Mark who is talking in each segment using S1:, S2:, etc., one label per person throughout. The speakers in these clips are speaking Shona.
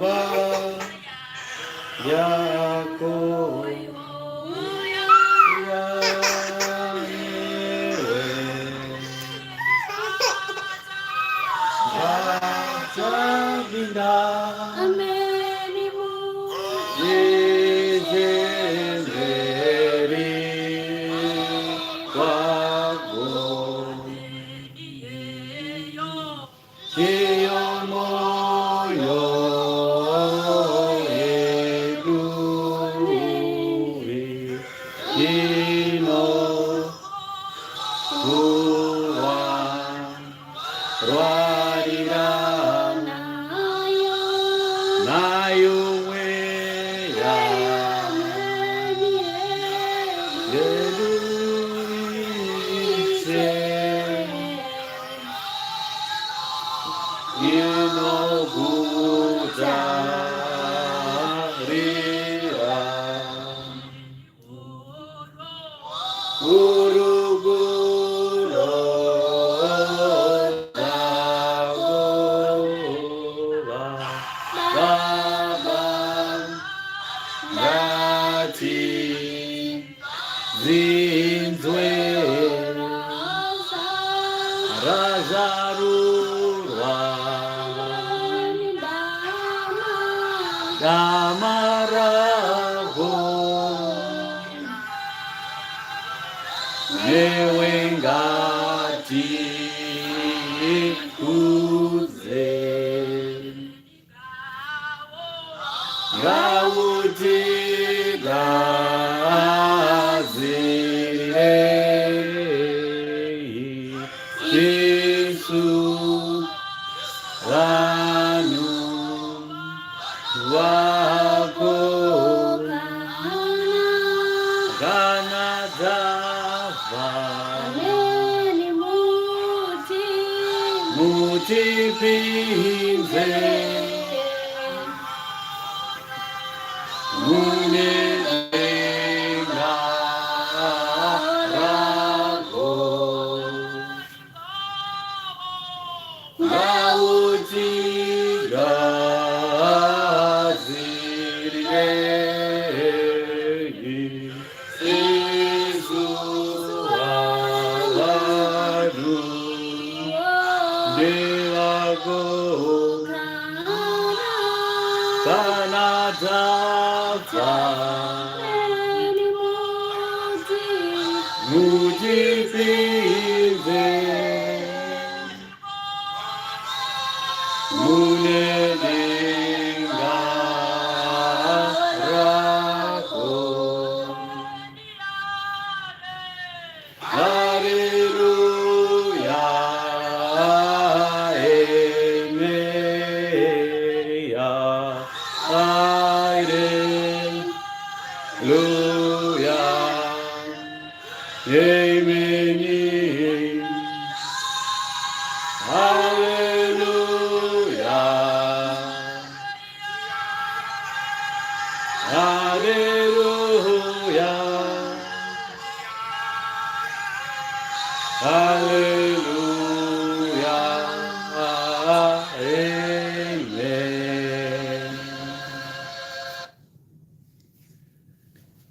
S1: nyumba yako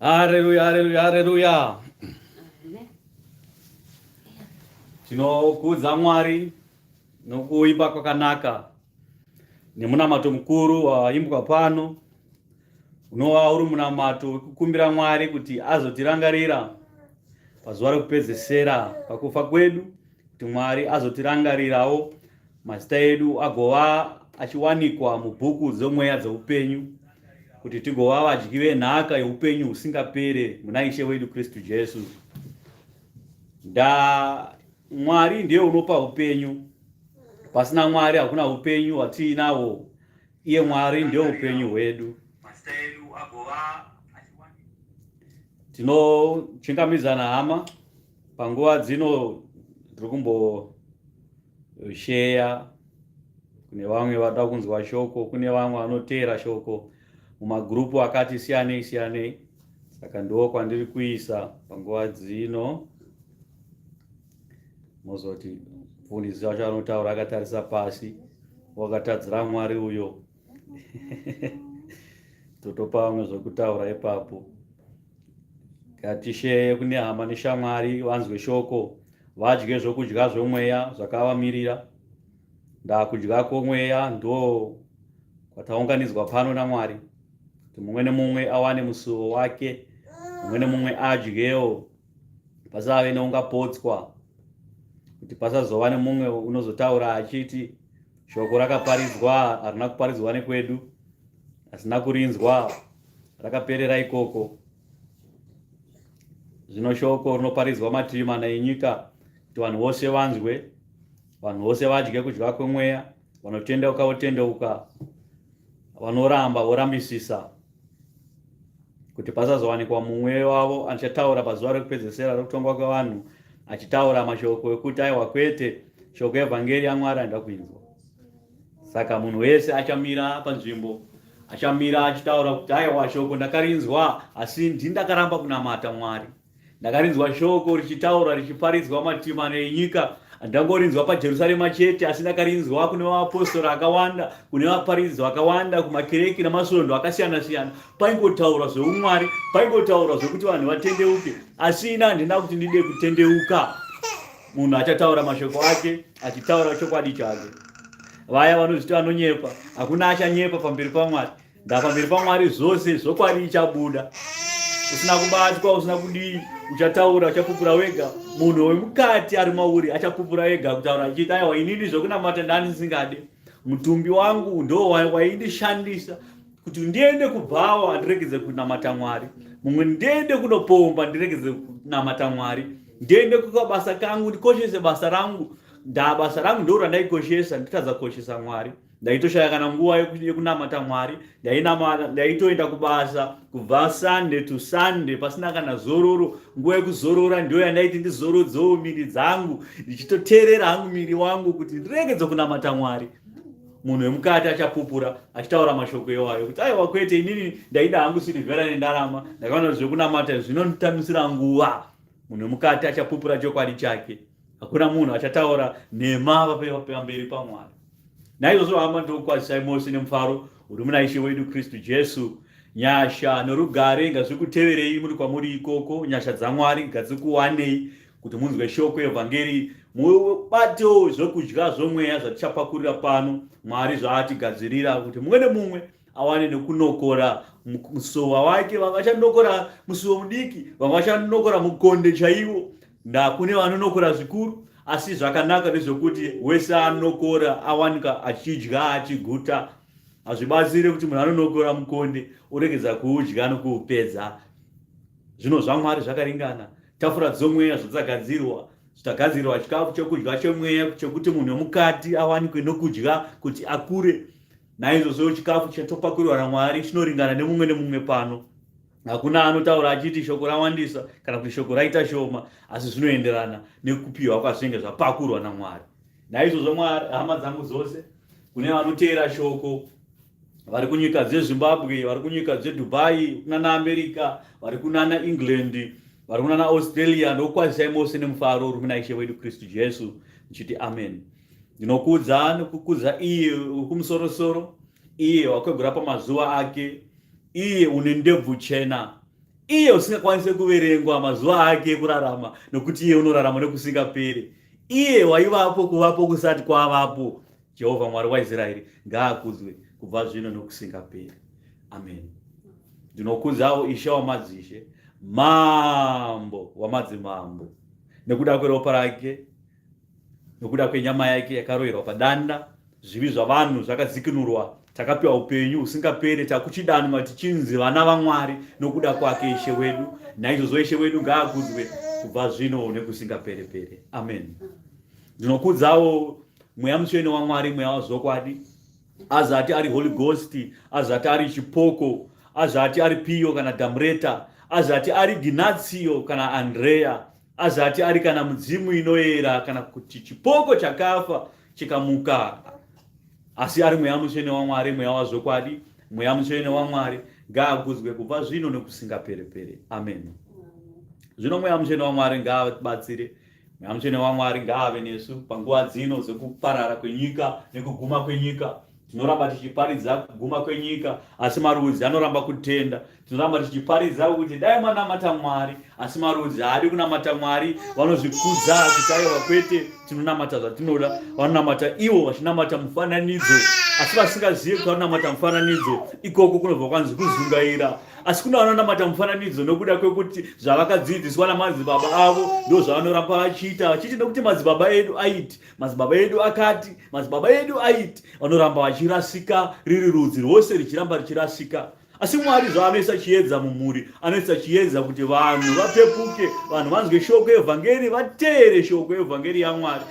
S1: Haleluya, haleluya, haleluya. Tinokudza Mwari nokuimba kwakanaka nemunamato mukuru waimbwa pano, unova uri munamato wekukumbira Mwari kuti azotirangarira pazuva rekupedzesera pakufa kwedu, kuti Mwari azotirangarirawo mazita edu agova achiwanikwa mubhuku dzomweya dzeupenyu, kuti tigova vadyi venhaka yeupenyu husingapere muna Ishe wedu Kristu Jesu. Mwari ndiye unopa upenyu. Pasina Mwari hakuna upenyu hwatiinahwo. Iye Mwari ndiye upenyu hwedu. Tinochingamidzana hama panguva dzino tiri kumbosheya. Kune vamwe vada kunzwa shoko, kune vamwe vanoteera shoko mumagurupu akati siyanei siyanei. Saka ndo kwandiri kuisa panguva dzino. Mozoti mufundisi wacho anotaura akatarisa pasi, wakatadzira Mwari uyo. totopa vamwe zvokutaura ipapo. Ngatisheye kune hama neshamwari vanzwe shoko, vadye zvokudya zvomweya zvakavamirira. Ndakudya kwomweya ndo kwataunganidzwa pano naMwari, kuti mumwe nemumwe awane musuwo wake, mumwe nemumwe adyewo, pasave neungapotswa, kuti pasazova nemumwe unozotaura achiti shoko rakaparidzwa harina kuparidzwa nekwedu, asina kurinzwa, rakaperera ikoko. Zvino shoko rinoparidzwa mativi mana enyika, kuti vanhu vose vanzwe, vanhu vose vadye kudya kwomweya, vanotendeuka votendeuka, vanoramba vorambisisa, kuti pasazowanikwa mumwe wavo achataura pazuva rekupedzisira rekutongwa kwevanhu achitaura mashoko ekuti aiwa kwete, shoko evhangeri yaMwari handida kuinzwa. Saka munhu wese achamira panzvimbo, achamira achitaura kuti aiwa shoko ndakarinzwa, asi ndakaramba kunamata Mwari. Ndakarinzwa shoko richitaura richiparidzwa mativi mana enyika, ndangorinzwa paJerusarema chete, asi ndakarinzwa kune vaapostoli akawanda, kune vaparidzi vakawanda, kumakereki namasvondo akasiyana siyana. Paingotaura zveumwari, paingotaura zvekuti vanhu vatendeuke, asi ina handina kuti ndide kutendeuka. Munhu achataura mashoko ake, achitaura chokwadi chake. Vaya vanozviti vanonyepa, hakuna achanyepa pamberi paMwari. Pamberi paMwari zvose zvokwadi ichabuda. Usina kubatwa, usina kudii, uchataura, uchapupura wega. Munhu wemukati ari mauri achapupura wega kutaura achiti aiwa inini zvokunamata ndandisingade. Mutumbi wangu ndo waindishandisa kuti ndiende kubhawa ndiregedze kunamata Mwari. Mumwe ndiende kunopomba ndiregedze kunamata Mwari. Ndiende kukabasa kangu ndikoshese basa rangu. Basa rangu ndo randaikoshesa, nditadza kukoshesa Mwari. Ndaitoshaya kana nguva yekunamata Mwari. Ndaitoenda kubasa kubva Sunday to Sunday pasina kana zororo. Nguva yekuzorora ndiyo yandaiti ndizorodzewo miri dzangu, ndichitoteerera hangu miri wangu kuti ndiregedze kunamata Mwari. Munhu wemukati achapupura achitaura mashoko iwayo kuti aiwa kwete, inini ndaida hangu Silivhera nendarama, ndakaona zvekunamata zvinonditamisira nguva. Munhu wemukati achapupura chokwadi chake. Hakuna munhu achataura nhema pamberi paMwari. Naizvozvo hama ndokukwazisai mose nemufaro uri muna Ishe wedu Kristu Jesu. Nyasha norugare ngazvikuteverei muri kwamuri ikoko. Nyasha dzaMwari ngadzikuwanei kuti munzwe shoko evhangeri, mubatewo zvokudya zvomweya zvatichapakurira pano. Mwari zvaatigadzirira kuti mumwe nemumwe awane nekunokora musuwa wake. Vamwe vachanokora musuwo mudiki, vamwe vachanokora mukonde chaiwo. Ndakune vanonokora zvikuru, asi zvakanaka nezvokuti wese anokora awanika achidya achiguta. Hazvibatsire kuti munhu anonokora mukonde uregedza kuudya nokuupedza. Zvino zvaMwari zvakaringana. Tafura dzomweya zvadzagadzirwa, zvitagadzirwa chikafu chokudya chomweya chokuti munhu wemukati awanikwe nokudya kuti akure. Naizvozvo chikafu chatopakurirwa naMwari chinoringana nemumwe nemumwe pano. Hakuna anotaura achiti shoko rawandisa kana kuti shoko raita shoma, asi zvinoenderana nekupiwa kwazvinenge zvapakurwa naMwari. Naizvozvo Mwari, hama dzangu dzose, kune vanoteera shoko, vari kunyika dzeZimbabwe, vari kunyika dzeDubai, kunana America, vari kunana England, vari kunana Australia, ndokukwazisai mose nemufaro uri muna Ishe wedu Kristu Jesu, ndichiti amen. Ndinokudza nokukudza iye kumusoro-soro, iye wakwegura pamazuva ake, iye une ndebvu chena, iye usingakwanise kuverengwa mazuva ake ekurarama, nokuti iye unorarama nokusingaperi. Iye waivapo kuvapo kusati kwavapo. Jehovha Mwari waIsraeri ngaakudzwe kubva zvino nokusingaperi. Amen. Ndinokudzawo Ishe wamadzishe, Mambo wamadzimambo, nekuda kweropa rake, nokuda kwenyama yake yakaroverwa padanda, zvivi zvavanhu zvakadzikinurwa, takapiwa upenyu usingaperi, takuchidanwa tichinzi vana vaMwari nokuda kwake Ishe wedu. Naizvozvo Ishe wedu ngaakudzwe kubva zvino nekusingaperi. Amen. Ndinokudzawo mweya mutsvene waMwari, mweya wazvokwadi, azati ari Holy Ghost, azati ari chipoko, azati ari Pio kana Dhamreta, azati ari Ginazio kana Andrea, azati ari kana mudzimu inoyera kana kuti chipoko chakafa chikamuka, asi ari mweya mutsvene waMwari, mweya wazvokwadi, mweya mutsvene waMwari ngaakudzwe kubva zvino nekusingaperi. Amen. Zvino mweya mutsvene waMwari ngaatibatsire. Mweya mutsvene waMwari ngaave nesu panguva dzino dzekuparara kwenyika nekuguma kwenyika. tinoramba tichiparidza kuguma kwenyika asi marudzi anoramba kutenda. Tinoramba tichiparidza kuti dai manamata Mwari asi marudzi haadi kunamata Mwari, vanozvikudza kuti aiwa kwete tinonamata zvatinoda. Vanonamata ivo vachinamata mufananidzo asi vasingazivi kuti vanonamata mufananidzo. Ikoko kunobva kwanzi kuzungaira. Asi kuna vanonamata mufananidzo nokuda kwekuti zvavakadzidziswa namadzibaba avo ndo zvavanoramba vachiita, vachiti nokuti madzibaba edu aiti, madzibaba edu akati, madzibaba edu aiti. Vanoramba vachirasika, riri rudzi rwose richiramba richirasika. Asi Mwari zvaanoisa chiedza mumhuri, anoisa chiedza kuti vanhu vapepuke, vanhu vanzwe shoko evhangeri, vateere shoko evhangeri yaMwari,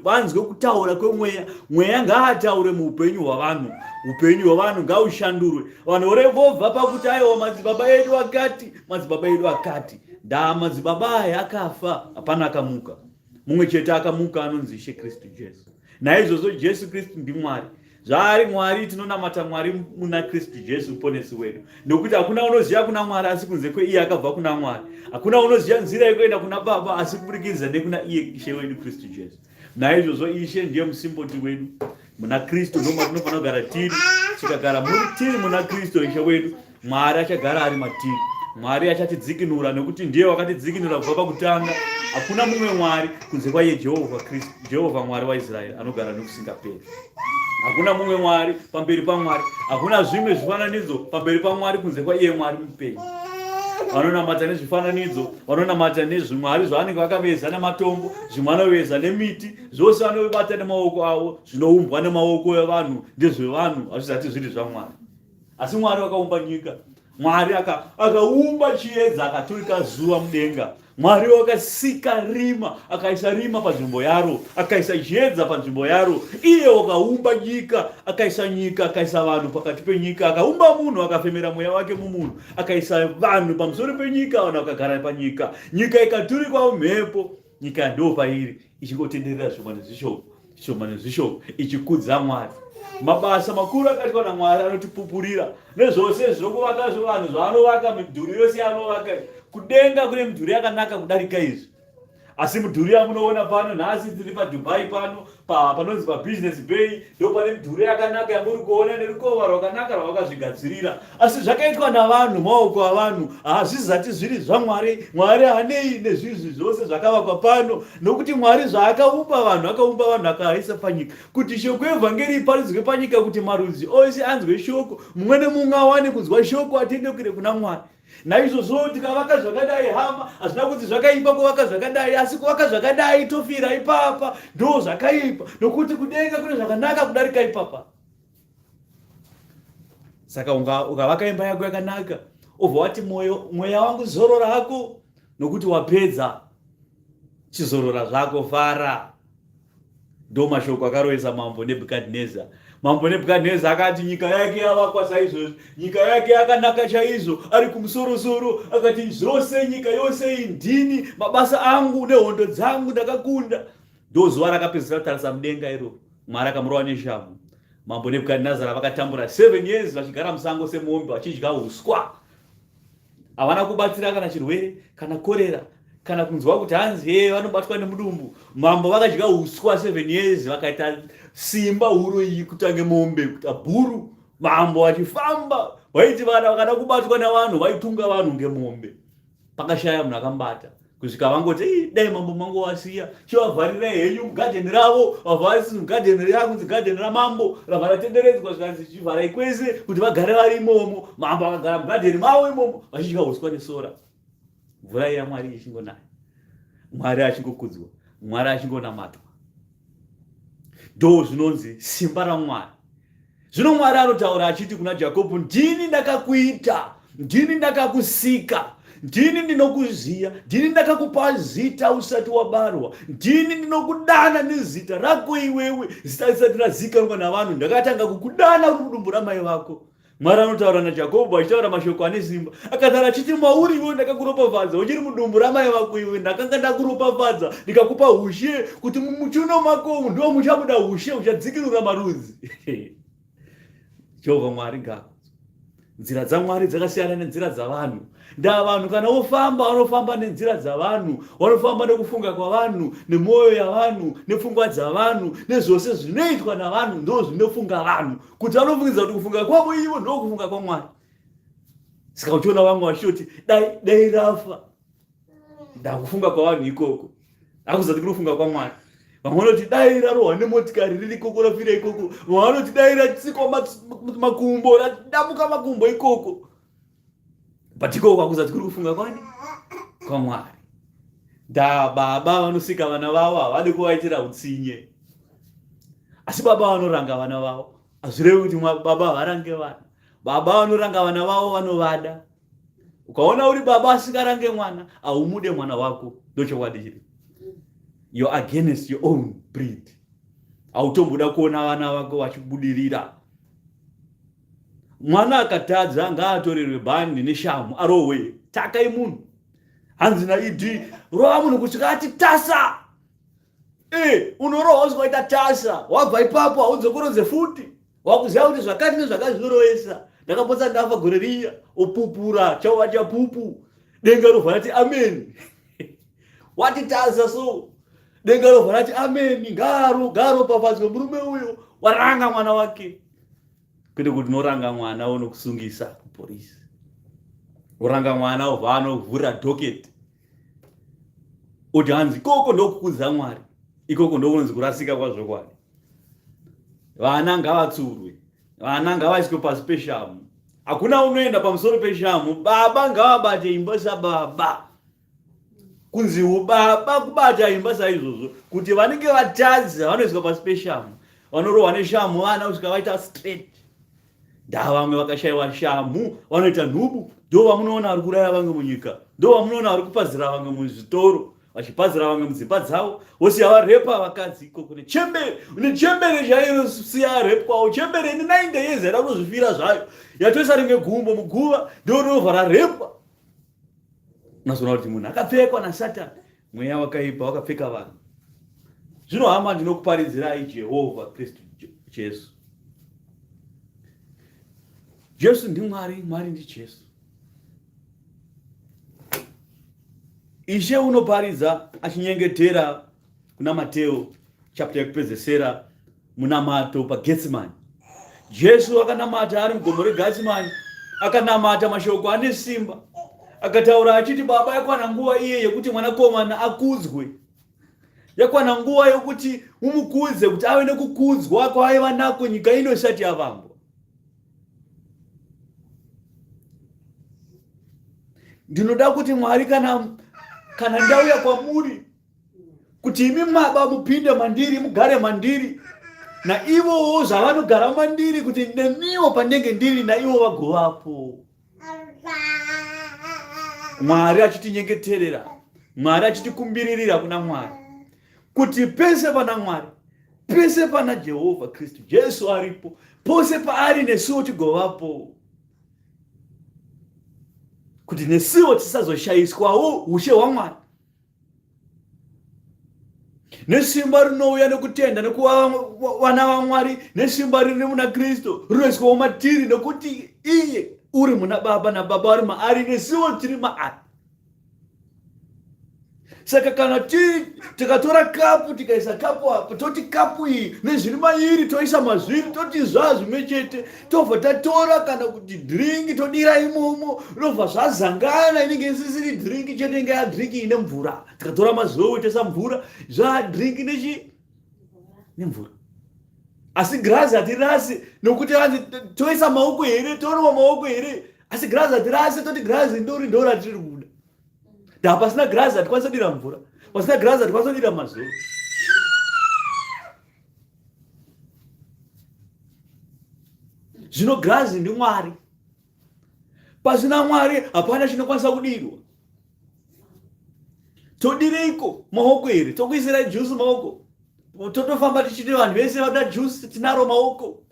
S1: vanzwe kutaura kwemweya. Mweya ngaataure muupenyu hwavanhu, upenyu hwavanhu ngaushandurwe. Vanhu vobva pakuti aiwa madzibaba edu akati, madzibaba edu akati. Madzibaba aya akafa, hapana akamuka. Mumwe chete akamuka, anonzi Ishe Kristu Jesu. Naizvozvo Jesu Kristu ndiMwari. Zvaari Mwari, tinonamata Mwari muna Kristu Jesu muponesi wedu. Nokuti hakuna unoziva kuna Mwari asi kunze kweiye akabva kuna Mwari. Hakuna unoziva nzira yekuenda kuna Baba asi kuburikidza nekuna iye Ishe wedu Kristu Jesu. Naizvozvo Ishe ndiye musimboti wedu. Muna Kristu ndimo matinofanira kugara tiri. Tikagara muri tiri muna Kristu Ishe wedu, Mwari achagara ari matiri. Mwari achatidzikinura nokuti ndiye wakatidzikinura kubva pakutanga. Hakuna mumwe Mwari kunze kwaiye Jehovha Kristu, Jehovha Mwari waIsraeri anogara nokusingaperi. Hakuna mumwe Mwari pamberi paMwari, hakuna zvimwe zvifananidzo pamberi paMwari kunze kwaiye Mwari mupenyu. Vanonamata nezvifananidzo, vanonamata nezvimwari zvavanenge vakaveza nematombo, zvimwe vanoveza nemiti, zvose vanovibata nemaoko avo, zvinoumbwa nemaoko evanhu ndezvevanhu, hazvisati zviri zvaMwari. Asi Mwari wakaumba nyika. Mwari akaumba chiedza, akaturika zuva mudenga. Mwari wakasika rima, akaisa rima panzvimbo yaro, akaisa chiedza panzvimbo yaro. Iye wakaumba nyika, akaisa vanhu pakati penyika, akaumba munhu, akafemera mweya wake mumunhu, akaisa vanhu pamusoro penyika, vanhu vakagara panyika. Nyika ikaturikwa mhepo, nyika ndo pairi ichingotenderera zvishoma nezvishoma ichikudza Mwari. Mabasa makuru akaitwa naMwari anotipupurira nezvose zvirikuvaka zvevanhu zvavanovaka, midhuri yose yanovaka. Kudenga kune midhuri yakanaka kudarika izvi. Asi midhuri yamunoona pano nhasi tiri paDubai pano, panonzi paBusiness Bay, ndo pane midhuri yakanaka yamuri kuona nerukova rwakanaka rwavakazvigadzirira. Asi zvakaitwa navanhu, maoko avanhu, hazvisati zviri zvaMwari. Mwari hanei nezvizvi zvose zvakavakwa pano, nokuti Mwari zvaakaumba vanhu, akaumba vanhu akaisa panyika kuti shoko evhangeri iparidzwe panyika, kuti marudzi ose anzwe shoko, mumwe nemumwe awane kunzwa shoko, atendekere kuna Mwari. Naizvozvo tikavaka zvakadai hama, hazvina kuti zvakaipa kuvaka zvakadai, asi kuvaka zvakadai tofira ipapa ndo zvakaipa, nokuti kudenga kune zvakanaka kudarika ipapa. Saka ukavaka imba yako yakanaka, ubva wati mweya wangu zorora hako, nokuti wapedza chizorora zvako, fara. Ndo mashoko akarovesa mambo Nebhukadhineza. Mambo Nebhukadhineza akati nyika yake yavakwa saizvozvi, nyika yake yakanaka chaizvo, ari kumusoro-soro, akati zvose nyika yose indini, mabasa angu nehondo dzangu ndakakunda. Ndo zuva rakapedzisira kutarisa mudenga iro, Mwari akamurova neshamhu. Mambo Nebhukadhineza vakatambura 7 years vachigara musango semombe vachidya uswa. Havana kubatsira kana chirwere, kana korera, kana kunzwa kuti hanzi vanobatwa nemudumbu. Mambo vakadya uswa 7 years, vakaita simba huru iyi kutange mombe, kuta bhuru. Mambo vachifamba, vaiti vana vakada kubatwa navanhu, vaitunga vanhu ngemombe. Pakashaya munhu akambata. Kusvika vangoti, dai mambo mangu wasiya, chivavharirai henyu mugadheni ravo, vavharisi mugadheni rakunzi gadheni ramambo, rabva ratenderedzwa zvikanzi chivharai kwese kuti vagare vari imomo. Mambo akagara mugadheni mavo imomo, vachidya uswa nesora. Mvura yaMwari ichingonaya, Mwari achingokudzwa, Mwari achingonamatwa. Ndo zvinonzi simba raMwari. Zvino Mwari anotaura achiti kuna Jakobho, ndini ndakakuita, ndini ndakakusika, ndini ndinokuziya, ndini ndakakupa zita usati wabarwa, ndini ndinokudana nezita rako iwewe zita risati razikanwa navanhu, ndakatanga kukudana uri mudumbu ramai vako. Mwari anotaura naJakobho achitaura mashoko ane simba, akataura achiti mauri iwe ndakakuropafadza uchiri mudumbu ramai vako iwe, ndakanga ndakuropafadza ndikakupa ushe kuti mumuchuno mako ndo muchabuda ushe uchadzikinura marudzi. Jehovha Mwari ngakudzwe. nzira dzaMwari dzakasiyana nenzira dzavanhu. Vanhu kana vofamba vanofamba nenzira dzavanhu, vanofamba nekufunga kwavanhu, nemwoyo yavanhu, nepfungwa dzavanhu, nezvose zvinoitwa navanhu ndo zvinofunga vanhu, kuti vanofungidza kuti kufunga kwavo ivo ndo kufunga kwaMwari. Saka uchiona vamwe vachiti dai rafa, ndakufunga kwavanhu ikoko, hakuzati kuri kufunga kwaMwari. Vamwe vanoti dai rarohwa nemotikari riri ikoko rafira ikoko, vamwe vanoti dai ratsikwa makumbo, radamuka makumbo ikoko. But ikoko hakuzati kuri kufunga kwani kwaMwari. Baba vanosika vana vavo havadi kuvaitira utsinye, asi baba vanoranga vana vavo. Hazvirevi kuti baba varange vana. Baba vanoranga vana vavo vanovada. Ukaona uri baba asikarange mwana, haumude mwana wako. Ndochokwadi chiri. You're against your own breed. Hautomboda kuona vana vako vachibudirira. Mwana akatadza ngaatorerwe bhandi neshamu arohwe. Takai munhu. Hanzi naID rova munhu kusvika ati tasa. Unorohwa usika ita tasa. Wabva ipapo hauzokorodze futi. Wakuziva kuti zvakati nezvakati zvinorovesa. Ndakapotsa ndafa gore riya, opupura chauva chapupu. Denga rovha rati amen. Wati tasa so. Denga rovha rati amen. Ngaro papadzwe murume uyo waranga mwana wake. Kwete kuti noranga mwana unokusungisa kupolisi. Uranga mwana ubva anovhura docket. Uti hanzi ikoko ndokukudza Mwari. Ikoko ndokunonzi kurasika kwazvokwadi. Vana ngavatsurwe. Vana ngavaiswe pasi peshamu. Hakuna unoenda pamusoro peshamu. Baba ngavabate imba sababa. Kunzi ubaba kubata imba saizvozvo. Kuti vanenge vatadza vanoiswa pasi peshamu. Vanorohwa neshamu vana kusvika vaita straight. Vamwe vakashaiwa shamu vanoita nhubu. Ndo vamunoona vari kuraya vamwe munyika. Ndo vamunoona vari kupadzira vamwe muzvitoro, vachipadzira vamwe mudzimba dzavo. Vosiya varepa vakadzi ikoko nechembere chainosiya repwawo. Chembere ine 9 years yada kuzvifira zvayo. Yatoisa rimwe gumbo muguva ndo rinobva rarepwa. Unozoona kuti munhu akapfekwa naSatani. Mweya wakaipa wakapfeka vanhu. Zvino hama ndinokuparidzirai Jehovha Kristu Jesu. Jesu ndiMwari, Mwari ndiJesu. Ishe unoparidza achinyengetera kuna Mateo chapter yekupedzesera munamato paGetsemani. Jesu akanamata ari mugomo reGetsemani, akanamata mashoko ane simba, akataura achiti Baba, yakwana nguva iye yekuti mwanakomana akudzwe. Yakwana nguva yokuti umukudze kuti ave nekukudzwa kwaaiva nako nyika ino isati yavambwa. Ndinoda kuti Mwari kana ndauya kwamuri kuti imi Baba mupinde mandiri, mugare mandiri, na ivowo zvavanogara mandiri, kuti nemiwo pandenge ndiri naivo vagovapo. Mwari achitinyengeterera, Mwari achitikumbiririra kuna Mwari, kuti pese pana Mwari, pese pana Jehovha Kristu Jesu aripo, pose paari nesuwo tigovapo, kuti nesuwo tisazoshayiswawo ushe hwaMwari. Nesimba rinouya nekutenda nekuva vana vaMwari, nesimba riri muna Kristu rinoiswawo matiri, nekuti iye uri muna Baba naBaba vari maari, nesuwo tiri maari. Saka kana tikatora kapu tikaisa kapu apa, toti kapu iyi nezviri mairi toisa mazviri, toti zvimwe chete, tobva tatora kana kuti dringi todira imomo, robva zvazangana, inenge isisiri dringi chete, inge yadringi ine mvura. Tikatora mazowe toisa mvura, zvadringi nemvura. Asi girazi hatirasi, nokuti vanzi toisa maoko here, torova maoko here, asi girazi hatirasi, toti girazi ndo ratiri kuda. Pasina girazi hatikwanisa kudira mvura, pasina girazi hatikwanisa kudira mazuva. Zvino girazi ndiMwari. Pasina Mwari hapana chinokwanisa kudirwa. Todireiko maoko here? Tokuisira juice maoko? Totofamba tichiti vanhu vese vada juice tinaro maoko?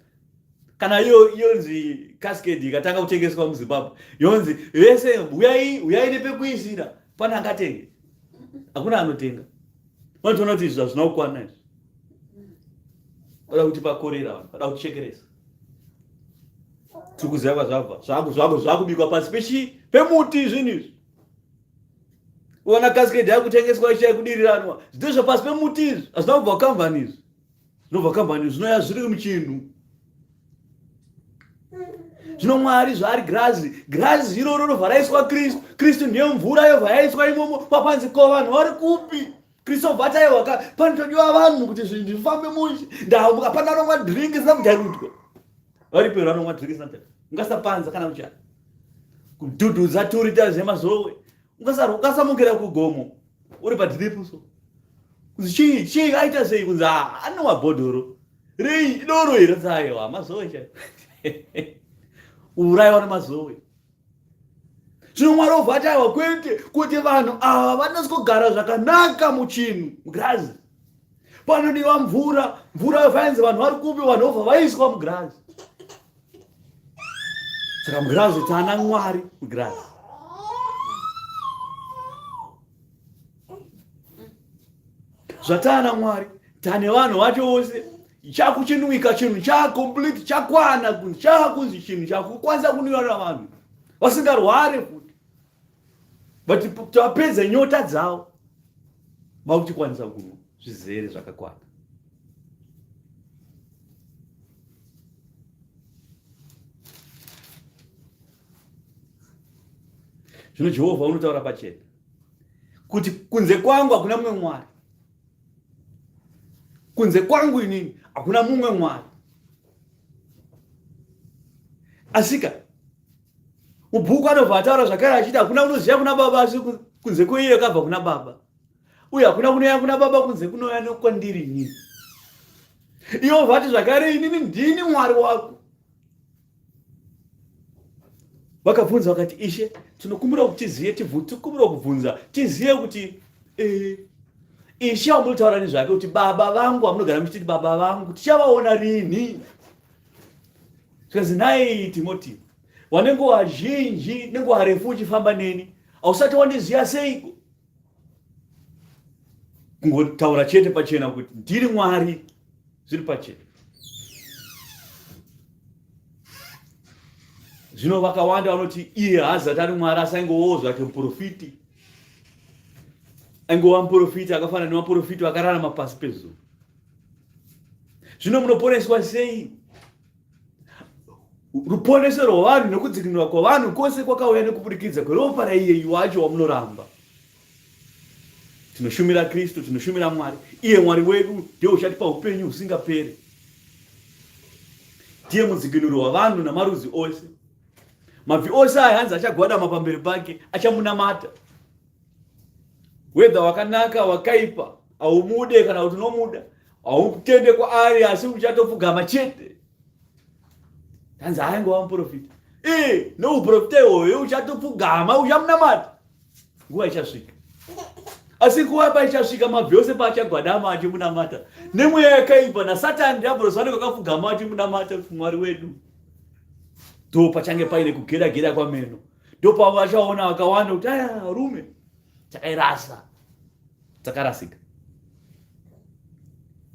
S1: Kana yonzi Cascade ikatanga kutengeswa muZimbabwe, yonzi vese uyai nepekuisira, pana angatenge? Hakuna anotenga. Vanotoona kuti izvi hazvina kukwana izvi. Vada kuti pakorera vanhu, vada kuchekeresa. Tikuziva zvakubikwa pasi pemuti zvinizvi. Uona kasiketi yakutengeswa isha yekudiriranwa. Zvitozvo pasi pemuti izvi hazvina kubva kambani izvi. Zvinobva kambani zvinoya zviri muchinhu. Zvino Mwari zvari grazi iroro robva raiswa Kristu ndiye mvura yobva yaiswa imomo papanze vanhu vari kupi? Kristu obva ataiwa panotodiwa vanhu kuti zvinhu zvifambe mushe. Hapana anomwa dhiringi zina kudharutwa. Vari pero anomwa dhiringi zina kudharutwa. Ungasapanza kana kuchana. Kudhudhudza turita zvemazowe. Ungasamukira kugomo uri padhiripu so. Kuzi chii aita sei kunzi anomwa bhodhoro. Rei doro iri tsaiwa mazowe chai. Uraiwa nemazowe. Zvino Mwari obva ataiwa kwete kuti vanhu ava vanozogara zvakanaka muchinhu mugirazi. Panodiwa mvura yofanzi vanhu vari kupi vanhu obva vaiswa mugirazi. Saka mugirazi tana Mwari mugirazi. Zvatana Mwari tane vanhu vacho vose. Chakuchinwika chinhu chakomplete chakwana kunzi chakunzi chinhu chakukwanisa kunwiwa navanhu vasingarware futi. But tapedza nyota dzavo vakuchikwanisa kunwa zvizere zvakakwana. Zvino Jehovha unotaura pachena kuti kunze kwangu hakuna mumwe Mwari. Kunze kwangu inini hakuna mumwe Mwari. Asika mubhuku anobva ataura zvakare achiti hakuna unoziva kuna Baba asi kunze kweiye kabva kuna Baba. Uye hakuna kunoya kuna Baba kunze kunoya nokwandiri inini. Ivo vati zvakare inini ndini Mwari wako. Vakabvunza vakati Ishe tinokumbira kuti tizive tikumbira kubvunza tizive kuti Ishe amunotaura nezvake kuti baba vangu amunogara muchiti baba vangu tichavaona rini? Zvikazi nai Timoti wanenguva zhinji nenguva refu uchifamba neni hausati wandiziva seiko? Kungotaura chete pachena kuti ndiri Mwari zviri pachena. Zvino vakawanda vanoti iye haazati ari Mwari asi aingowo zvake muprofiti. Angova muprofiti akafanana nemaprofiti vakararama pasi pezuva. Zvino munoponeswa sei? Ruponeso rwavanhu nokudzikinurwa kwavanhu kwose kwakauya nekubudikidza kweropa raiyeyu wacho wamunoramba. Tinoshumira Kristu, tinoshumira Mwari. Iye Mwari wedu ndiye uchatipa upenyu husingaperi. Ndiye mudzikinuri wavanhu namarudzi ose. Mabvi ose aya hanzi achagwadama pamberi pake achamunamata. Whether wakanaka wakaipa aumude kana kuti unomuda autende kwaari asi uchatopfugama chete. Hanzi aingova muprofita. Nouprofita iwoyo uchatopfugama uchamunamata. Nguva ichasvika. Asi nguva paichasvika mabvi ose paachagwadama achimunamata. Nemweya yakaipa naSatani ndiabhorosi vanenge vakapfugama achimunamata Mwari wedu. Ndo pachange paine kugera kwameno. Ndo pavachaona vakawanda kuti rume takarasika.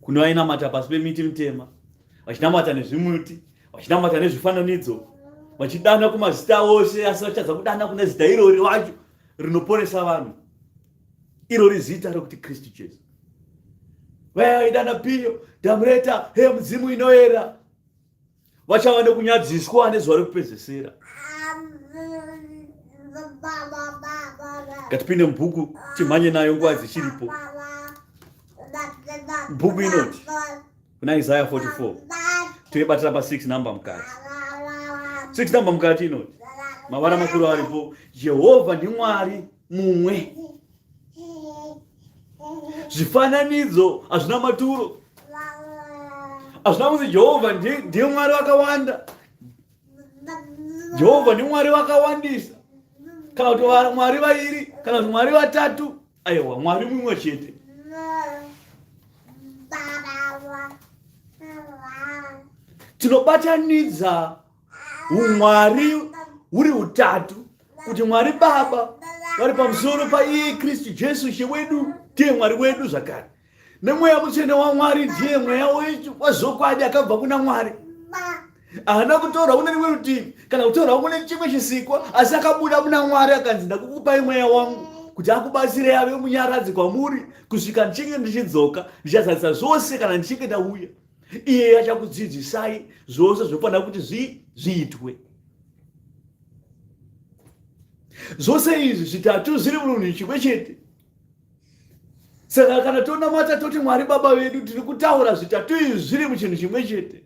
S1: Kuno vainamata pasi pemiti mitema, vachinamata nezvimuti, vachinamata nezvifananidzo, vachidana kumazita ose asi vachadza kudana kuna zita irori wacho rinoponesa vanhu. Irori zita rokuti Kristu Jesu. Vaidana piyo, damureta, mudzimu inoera. Vachava nekunyadziswa nezuva rekupedzisira. Ngatipinde mubhuku timhanye nayo nguva dzichiripo. Bhuku inoti kuna Isaiah 44 toibatira pa6 namba mukati. 6 namba mukati inoti mavara makuru aripo, Jehovha ndiMwari mumwe. Zvifananidzo hazvina maturo. Hazvina kuti Jehovha ndiye Mwari wakawanda. Jehovha ndiMwari wakawandisa. Kana kuti Mwari vairi, kana kuti Mwari vatatu, aiwa Mwari mumwe chete. Tinobatanidza umwari huri hutatu kuti Mwari Baba vari pamusoro paiye Kristu Jesu Ishe wedu ndiye Mwari wedu zvakare. Nemweya mutsvene waMwari ndiye mweya wedu wazokwadi akabva kuna Mwari. Ahana kutora kune rimwe rutivi kana kutora kune chimwe chisikwa, asi akabuda muna Mwari akanzi ndakukupai mweya wangu kuti akubatsire ave munyaradzi kwamuri kusvika ndichinge ndichidzoka ndichazadzisa zvose kana ndichinge ndauya. Iye achakudzidzisai zvose zvofanira kuti zviitwe. Zvose izvi zvitatu zviri munhu chimwe chete. Saka kana tonamata toti Mwari Baba vedu, tiri kutaura zvitatu izvi zviri muchinhu chimwe chete.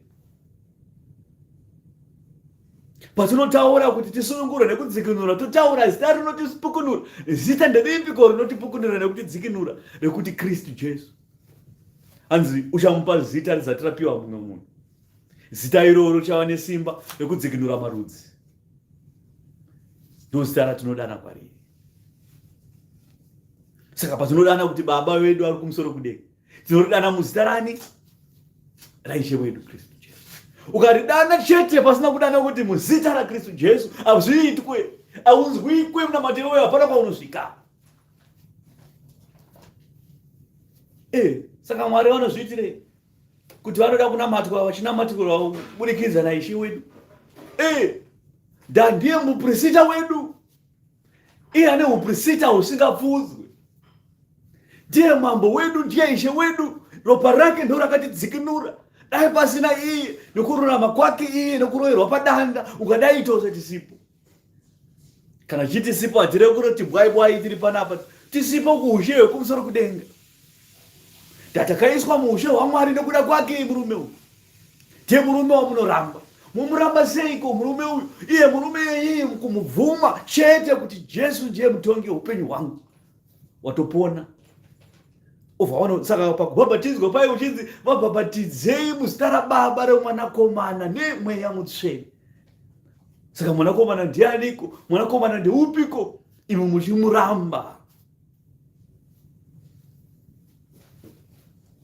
S1: Patinotaura kuti tisunungure nekudzikinura, totaura zita rinotipukunura. Zita nderipiko rinotipukunura nekutidzikinura? Rekuti Kristu Jesu. Hanzi uchamupa zita rizati rapiwa mumwe munhu. Zita iroro chava nesimba rekudzikinura marudzi. Ndozita ratinodana kwariri. Saka patinodana kuti Baba vedu ari kumusoro kudenga, tinodana muzita rani? Raishe wedu Kristu Jesu. Ukaridana chete pasina kudana kuti muzita raKristu Jesu, hazviitwe, hauzwikwe munamatiro wewe, hapana kwaunosvika. Saka Mwari vanozviitire kuti vanoda kunamatwa vachinamatirwa kubudikidza naishe wedu. Ndiye muprista wedu, iye ane uprista husingapfudzwe. Ndiye mambo wedu, ndiye ishe wedu, ropa rake ndo rakatidzikinura. Dai pasina iye nekururama kwake iye nekuroverwa padanda, ukadai tose tisipo. Kana chitisipo hatire kuroti bwai tiri panapa, tisipo kuushe hwekumusoro kudenga. Tatakaiswa muushe hwaMwari nekuda kwake murume uyu. Ndiye murume wamunoramba. Mumuramba seiko murume uyu? Iye murume iye kumubvuma chete kuti Jesu ndiye mutongi weupenyu hwangu, watopona. Saka pakubhabhatidzwa pai uchinzi vabhabhatidzei muzita raBaba, reMwanakomana neMweya Mutsvene. Saka Mwanakomana ndianiko? Mwanakomana ndeupiko? Imi muchimuramba.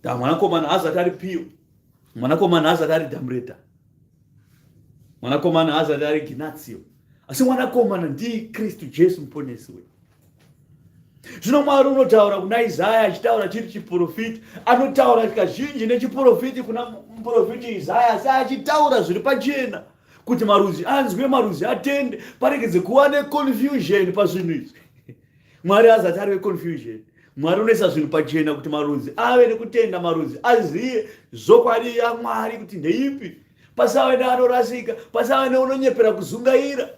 S1: Mwanakomana hazati ari Pio, Mwanakomana hazati ari Dhamreta, Mwanakomana hazati ari Ginatio, asi Mwanakomana ndiye Kristu Jesu muponesi wedu. Zvino Mwari unotaura kuna Isaya achitaura chiri chiprofiti, anotaura kazhinji nechiprofiti kuna muprofiti Isaya, asi achitaura zviri pachena kuti marudzi anzwe, marudzi atende, paregedze kuva neconfusion pazvinhu izvi. Mwari hazati ari weconfusion. Mwari unoisa zvinhu pachena kuti marudzi ave nekutenda, marudzi aziye zvokwadi yaMwari kuti ndeipi, pasave neanorasika, pasave neunonyepera kuzungaira.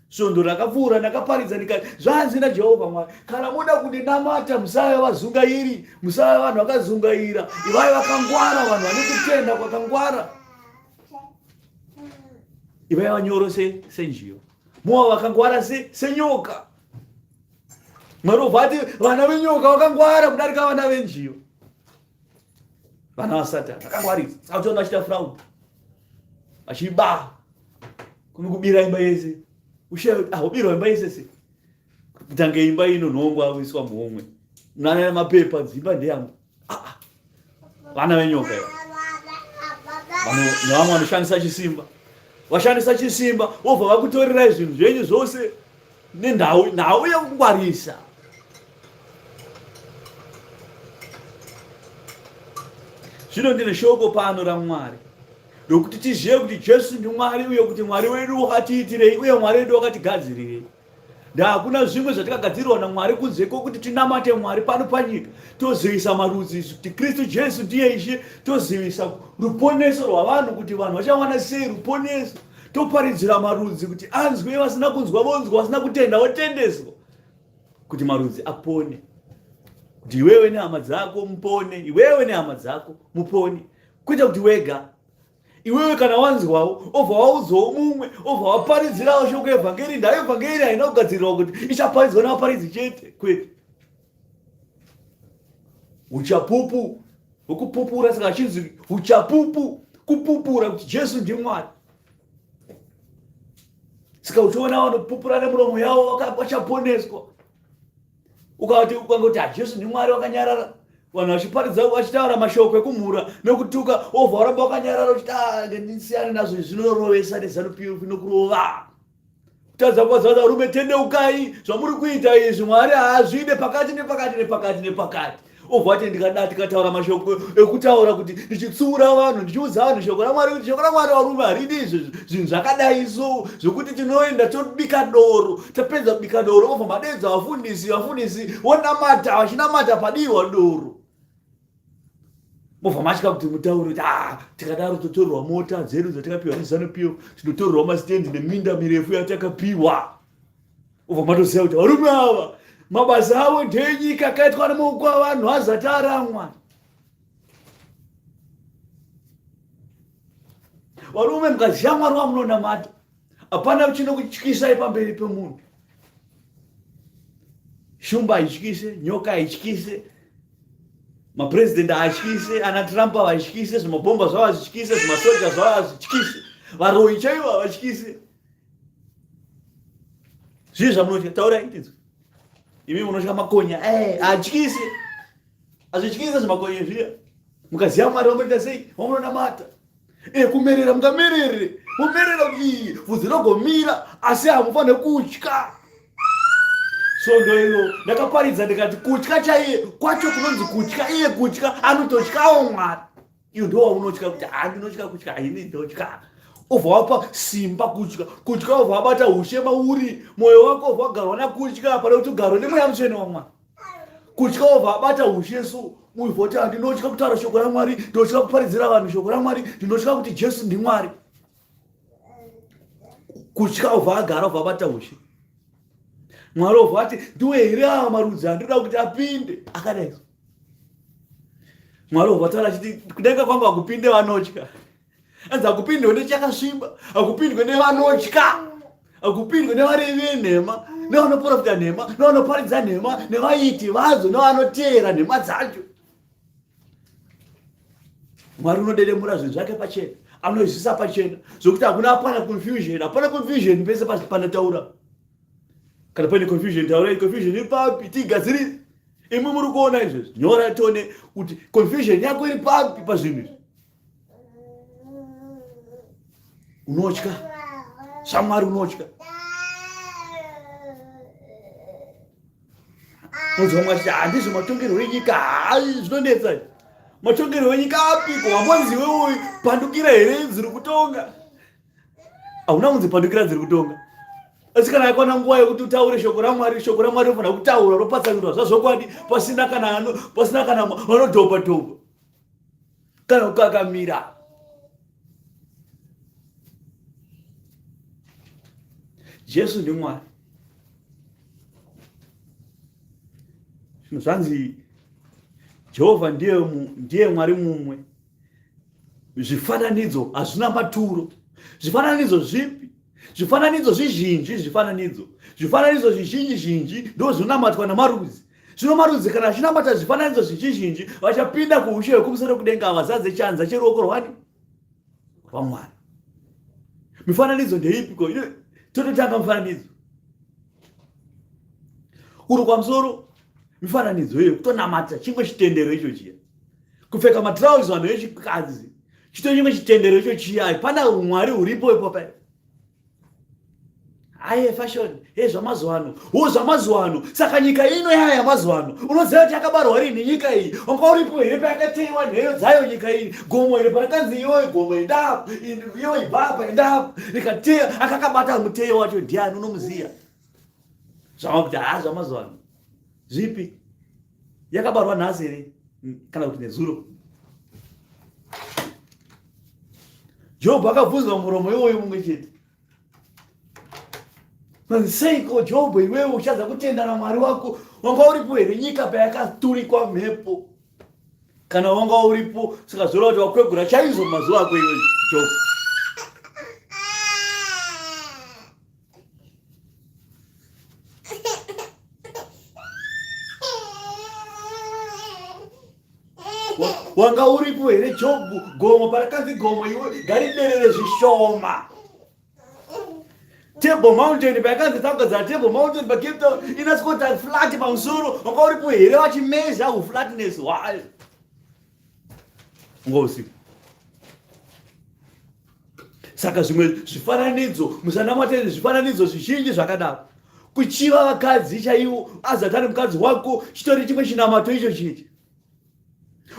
S1: Svondo rakapfuura ndakaparidza ndikati, zvanzi naJehovha Mwari, kana muda kundinamata musave vazungairi, musave vanhu vakazungaira, ivai vakangwara, vanhu vane kutenda kwakangwara. Ivai vanyoro senjiva, muva vakangwara senyoka. Mwari ubvati vana venyoka vakangwara kudarika vana venjiva. Vana vaSatani vakangwarisa. Saka uchiona vachita fraud, vachiba kunokubira imba yese. Ubirwa imba yese se, kutange imba ino nhongo awiswa muhomwe, mwana mapepa dzimba ndeyangu. Vana venyoka iva. Vamwe vanoshandisa chisimba, vashandisa chisimba vobva vakutorirai zvinhu zvenyu zvose nendau yekungwarisa. Zvino ndine shoko pano raMwari rokuti tizive kuti Jesu ndiMwari, uye kuti Mwari wedu wakatiitirei, uye Mwari wedu wakatigadzirirei. Hakuna zvimwe zvatakagadzirirwa naMwari kunze kwokuti tinamate Mwari pano panyika, tozivisa marudzi kuti Kristu Jesu ndiye Ishe, tozivisa ruponeso rwavanhu kuti vanhu vachawana sei ruponeso, toparidzira marudzi kuti anzwe, vasina kunzwa vonzwa, vasina kutenda votendeswa, kuti marudzi apone. Kuti iwewe nehama dzako mupone, iwewe nehama dzako mupone, kuita kuti wega. Iwewe kana wanzwawo, obva waudzawo mumwe, obva waparidzirawo shoko evhangeri. Ndayo evhangeri haina kugadzirirwa kuti ichaparidzwa navaparidzi chete, kwete. Uchapupu hwekupupura, saka achinzi uchapupu, kupupura kuti Jesu ndiMwari. Saka uchiona vanopupura nemuromo yavo vachaponeswa. Ukangoti Jesu ndiMwari wakanyarara, vanhu vachiparidza vachitaura mashoko ekumhura nekutuka, obva waramba wakanyarara uchiti ndisiyane nazvo zvinorovesa neZanuPF nokurova. Kutadza kwadza rume tendeukai, zvamuri kuita izvi Mwari haazvide pakati nepakati nepakati nepakati. ovati tikataura mashoko ekutaura kuti ndichitsura vanhu ndichiudza vanhu shoko raMwari kuti shoko raMwari varume harini zvinhu zvakadai so zvokuti tinoenda tobika doro, tapedza kubika doro obva madedza vafundisi vonamata vachinamata padiwa doro, mobva matya kuti mutauri kuti tikadaro totorerwa mota dzedu dzatakapiwa neZANU-PF, tinotorerwa masitendi neminda mirefu yatakapiwa. Obva matoziva kuti varume ava mabasa avo ndenyika akaitwa nemaoko avanhu azati aramwa. Varume mukaziva Mwari wamunonamata, hapana chinokutyisai pamberi pemunhu. Shumba haityise, nyoka haityise, mapresident haatyise, ana Trump havatyise, zvimabhomba zvavo hazvityise, zvimasoja zvavo hazvityise, varoyi chaivo havatyise. Zvizvi zvamunotya, taurai ndizvo. Imi munotya makonya, haatyise, hazvityise zvimakonya zviya. Mukaziva Mwari wamunoita sei, wamunonamata. Kumerera mungamerere, mumerera kuti bvudzi rogomira asi hamufaniri kutya. Sondo iro ndakaparidza ndikati kutya chaiye kwacho kunonzi kutya, iye kutya anototyawo Mwari. Iyo ndiwo waunotya kuti ndinotya kutya, ini ndotya. Obva wapa simba kutya, kutya obva wabata ushe mauri, mwoyo wako obva wagarwa nakutya pane kuti ugarwe nemweya mutsvene waMwari. Kutya obva wabata ushe so muivoti ndinotya kutaura shoko raMwari, ndinotya kuparidzira vanhu shoko raMwari, ndinotya kuti Jesu ndiMwari. Kutya obva agara obva abata ushe. Mwari obva ati ndiwe here ava marudzi andoda kuti apinde akadai. Mwari obva taura achiti kudenga kwangu hakupinde vanotya, anzi hakupindwe nechakasviba, hakupindwe nevanotya, hakupindwe nevarevi venhema, nevanoprofita nhema, nevanoparidza nhema, nevaiti vadzo, nevanoteera nhema dzacho. Mwari unodedemura zvinhu zvake pachena, anozivisa pachena, zvokuti hakuna hapana confusion pese panotaura. Kana pane confusion, taurai confusion iri papi, tigadzirire. Imi muri kuona izvozvi, nyora tione kuti confusion yako iri papi pazvinhu izvi. Unotya shamwari, unotya. Muzwa mwati handizvo matongerwo enyika, zvinonetsa. Matongerwo enyika apiko, wambonzi wewe pandukira here dziri kutonga. Hauna kunzi pandukira dziri kutonga. Asi kana yakwana nguva yekuti utaure shoko raMwari, shoko raMwari rinofanira kutaura ropatsanurwa zvazvokwadi, pasina kana vanodhopa kana kukakamira. Jesu ndiMwari. Zvanzi Jehovha ndiye Mwari mumwe. Zvifananidzo hazvina maturo. Zvifananidzo zvipi? Zvifananidzo zvizhinji, zvifananidzo zvizhinji ndo zvinonamatwa namarudzi. Zvino marudzi kana achinamata zvifananidzo zvizhinji vachapinda kuushe hwekumusoro kudenga havazadze chanza cheruoko rwaMwari. Mifananidzo ndeipiko? Tototanga mufananidzo uri kwamusoro. Mifananidzo iyo kutonamata chimwe chitendero icho chiya, kupfeka matrauzi vanhu vechikadzi chito chimwe chitendero icho chiya. Hapana umwari huripo ipopa. Aye fashion zvamazuva ano. Saka nyika ino yaya yamazuva ano unoziva kuti yakabarwa rini nyika iyi? Wanga uripo here payakateyiwa nheyo dzayo nyika iyi? Gomo iri parakanzi iyoyi gomo endapo, iyoyi bhapa endapo, rikateya akakabata muteyo wacho ndiani unomuziya? Zvava kuti zvamazuva ano zvipi? Yakabarwa nhasi here kana kuti nezuro? Jobho akabvunzwa muromo iwoyo mumwe chete. Seiko Jobho iwewe uchadza kutenda naMwari wako? Wanga uripo here nyika payakaturikwa mhepo? Kana wanga uripo sikazoreva kuti wakwegura chaizvo mazuva ako iwe Jobho? Wanga uripo here Jobho? Gomo parakanzi gomo iwe gariderere zvishoma. Table Mountain paikanzi tsanga dza Table Mountain paCape Town inaskota flat pamusoro. Wanga uripo here wachimeza uflatness hwayo? Ngosi. Saka zvimwe zvifananidzo musanamate zvifananidzo zvizhinji zvakadaro. Kuchiva vakadzi chaivo azatari mukadzi wako chitori chimwe chinamato icho chete.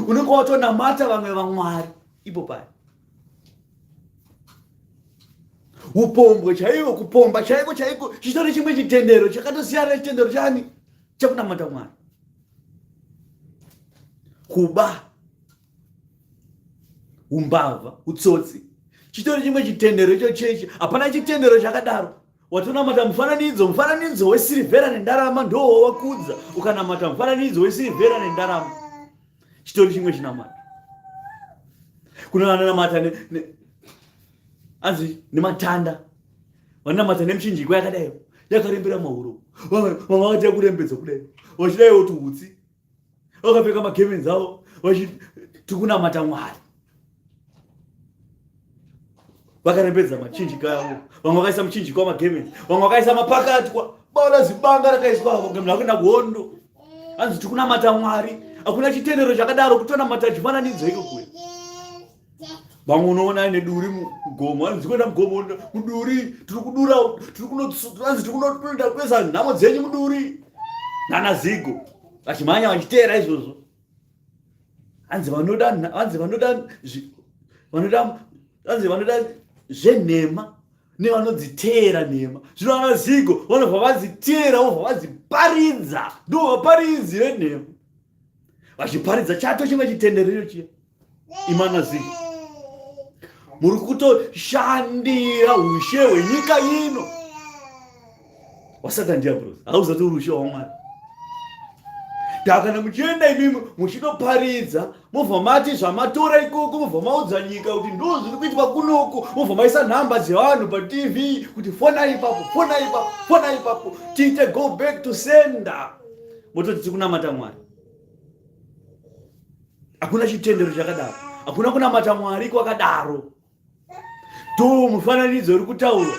S1: unenge watonamata vamwe vamwari ipo paya. Upombwe chaiwo, kupomba chaiko chaiko chitori chimwe chitendero chakatosiyana chitendero chani chakunamata Mwari. Kuba, umbavha, utsotsi chitori chimwe chitendero icho chechi. Hapana chitendero chakadaro. Watonamata mufananidzo wesirivhera nendarama ndo wawakudza. Ukanamata mufananidzo wesirivhera nendarama chitori chimwe chinamata. Kuna vanonamata anzi nematanda, vanonamata nemuchinjikwa yakadai yakarembera mahuro, vamwe vakaita kurembedza kudai vachidaiwo tuhutsi, vakapfeka magemenzi avo vachiti tikunamata Mwari, vakarembedza machinjika yavo. Vamwe vakaisa muchinjika wamagemenzi, vamwe vakaisa mapakatwa, baona zibanga rakaiswa munhu akuenda kuhondo. Anzi tikunamata Mwari. Hakuna chitendero chakadaro kutonamata chifananidzo iko kure. Vamwe unoona aine duri mugomo, anzi kuenda mugomo muduri, tirikudura, tirikunoenda kuisa nhamo dzenyu muduri. Nana zigo vachimhanya vachiteera izvozvo. Anzi vanoda zvenhema nevanodziteera nhema. Zvino vana zigo vanobva vadziteera vobva vadziparidza. Ndo vaparidzi venhema vachiparidza chato chimwe chitendero chiya. Imana zigo muri kutoshandira ushe hwenyika ino wasatan diabolos. Hauzati uri ushe hwaMwari. Kana muchienda imimi muchinoparidza, mubva mati zvamatora ikoko, mubva maudza nyika kuti ndo zviri kuitwa kunoku, mubva maisa nhamba dzevanhu paTV kuti fona ipapo, fona ipapo, fona ipapo, tiite go back to sender. Mototi tikunamata Mwari. Hakuna chitendero chakadaro. Hakuna kunamata Mwari kwakadaro. To mufananidzo uri kutaura.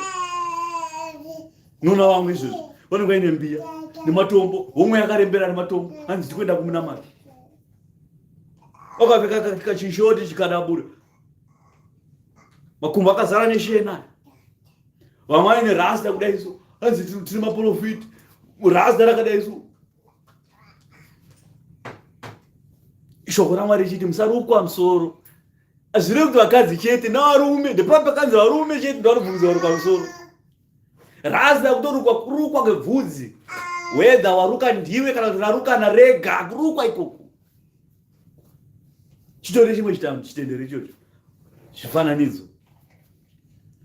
S1: Nona vamwe izvozvo vanenge vaine mbiya nematombo, homwe yakarembera nematombo, hanzi tikuenda kumunamata. Wakapfeka kachishoti chikadabura, makumbo akazara neshena. Vamwe vaine rasta kudaiso, hanzi tiri maprofiti, rasta rakadaiso. Shoko raMwari richiti musarukwa musoro. Hazvirevi kuti vakadzi chete navarume, ndepapo kanzi varume chete ndavarubvudzi varukwa musoro. Rasta kutorukwa kwebvudzi, whether waruka ndiwe kana kuti rarukana rega, kurukwa ikoko. Chitori chimwe chitendero ichocho, chifananidzo.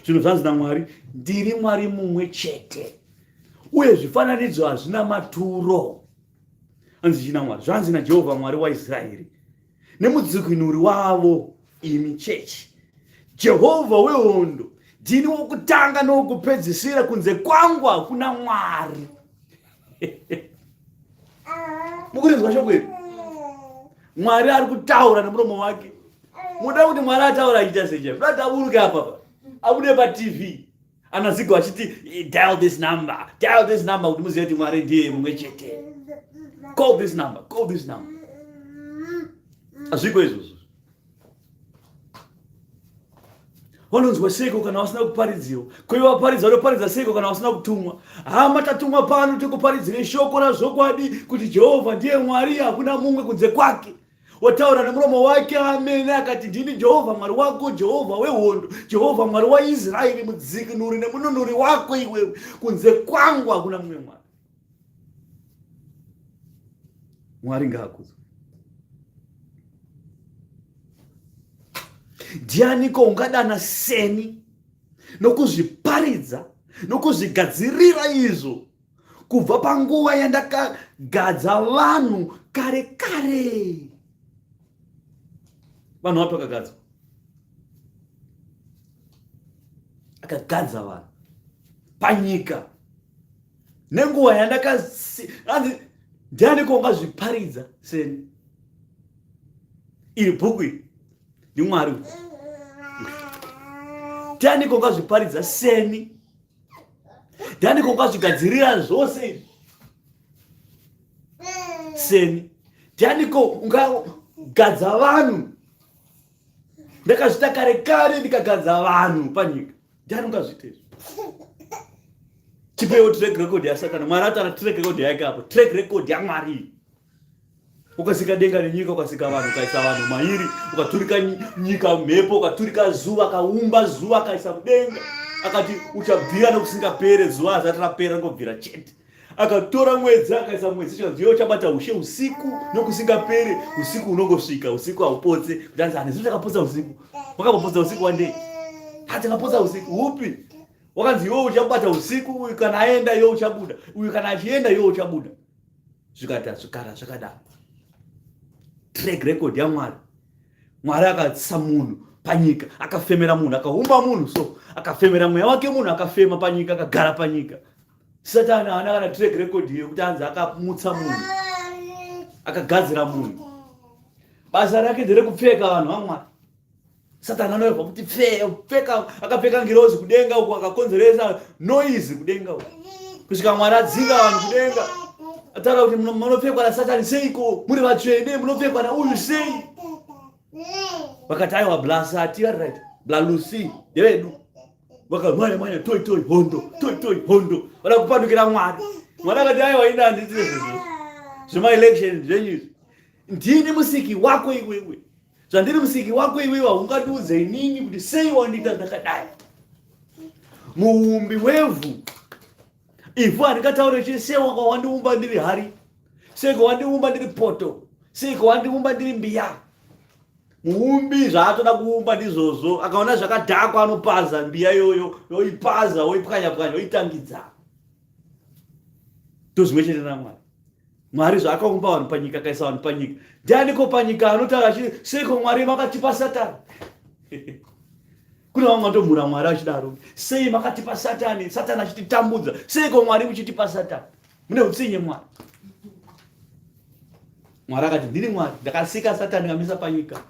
S1: Zvinhu zvanzi naMwari, ndiri Mwari mumwe chete, uye zvifananidzo hazvina maturo. Hanzi china Mwari, zvanzi naJehovha Mwari waIsraeri nemudzikinuri wavo imi chechi, Jehovha wehondo, ndini wokutanga nowokupedzisira, kunze kwangu hakuna Mwari. Mukurinzwa shoko iri? Mwari ari kutaura nemuromo wake. Muda kuti Mwari ataura achiita secha, kuti aburuke apa abude paTV anazigo achiti dial this number kuti muzive kuti Mwari ndiye mumwe chete. Call this number. Azviko izvozvo. Vanonzwa seko kana vasina kuparidziwa. Kuiva paridza vanoparidza seko kana vasina kutumwa. Hama tatumwa pano tikuparidzire shoko razvokwadi kuti Jehovha ndiye Mwari, hakuna mumwe kunze kwake. Wataura nemuromo wake amene akati ndini Jehovha Mwari wako, Jehovha wehondo, Jehovha Mwari waIsraeri, mudzikinuri nemununuri wako iwewe, kunze kwangu hakuna mumwe Mwari. Mwari ngaakudzwe. Ndianiko ungadana seni nokuzviparidza nokuzvigadzirira izvo kubva panguva yandakagadza vanhu kare kare? Vanhu vapi vakagadzwa? Akagadza vanhu panyika nenguva ndianiko ungazviparidza seni? Iri bhuku iri ndiMwari. Ndianiko ungazviparidza seni? Ndianiko ungazvigadzirira zvose seni? Ndianiko ungagadza vanhu? Ndakazvita kare kare ndikagadza vanhu panyika. Ndiani ungazviita? Tipewo track record yaSatani. Mwari atana track record yake apo. Track record yaMwari. ukasika denga nenyika, ukasika vanhu, ukaisa vanhu mairi, ukaturika nyika mhepo, ukaturika zuva, akaumba zuva akaisa mudenga, akati uchabvira nokusingapere, zuva hazati rapera ngobvira chete. Akatora mwedzi akaisa mwedzi, chikanzi iwe uchabata ushe usiku nokusingapere, usiku unongosvika, usiku haupotse. Kuti hanzi hanzi takapotsa usiku. Wakambopotsa usiku wandei? Takapotsa usiku upi? Wakanzi iwe uchabata usiku, uyu kana aenda iwe uchabuda, uyu kana achienda iwe uchabuda. Zvakadaro. Track record yaMwari. Mwari akatsa munhu panyika, akafemera munhu, akaumba munhu, so akafemera mweya wake munhu, akafema panyika, akagara panyika. Satani haana kana track record yekuti hanzi akamutsa munhu, akagadzira munhu. Basa rake nderekupfeka vanhu vaMwari. Satani anoyerwa kuti pfeka, akapfeka ngirozi kudenga uko, akakonzeresa noise kudenga uko. Kusvika Mwari adzinga vanhu kudenga, ataura kuti munopfekwa naSatani seiko? Muri vatsvene, munopfekwa nauyu sei? Vakati aiwa blasati, right? Blalusi yedu. Vakamhanya toi hondo. Vada kupanukira Mwari. Mwari akati aiwa ina nditi izvozvo. Zvima election zvenyu. Ndini musiki wako iwewe. Zvandiri musiki wako iwewe, ungandiudze inini kuti sei wandiita ndakadai. Muumbi wevhu. Ivhu handikataure chii, sei wanga wandiumba ndiri hari? Seiko wandiumba ndiri poto? Seiko wandiumba ndiri mbiya? Muumbi zvaatoda kuumba ndizvozvo, akaona zvakadhakwa anopaza mbiya iyoyo, yoipaza, oipwanya, oitangidza. Ndozvimwe chete naMwari. Mwari zvaakaumba vanhu panyika, akaisa vanhu panyika. Ndianiko panyika anotaura achiti seiko Mwari makatipa Satani? Kuna vamwe vatomhura Mwari achidaro. Sei makatipa Satani? Satani achititambudza. Seiko Mwari muchitipa Satani? Mune utsinye Mwari. Mwari akati ndiri Mwari, ndakasika Satani ngamisa panyika.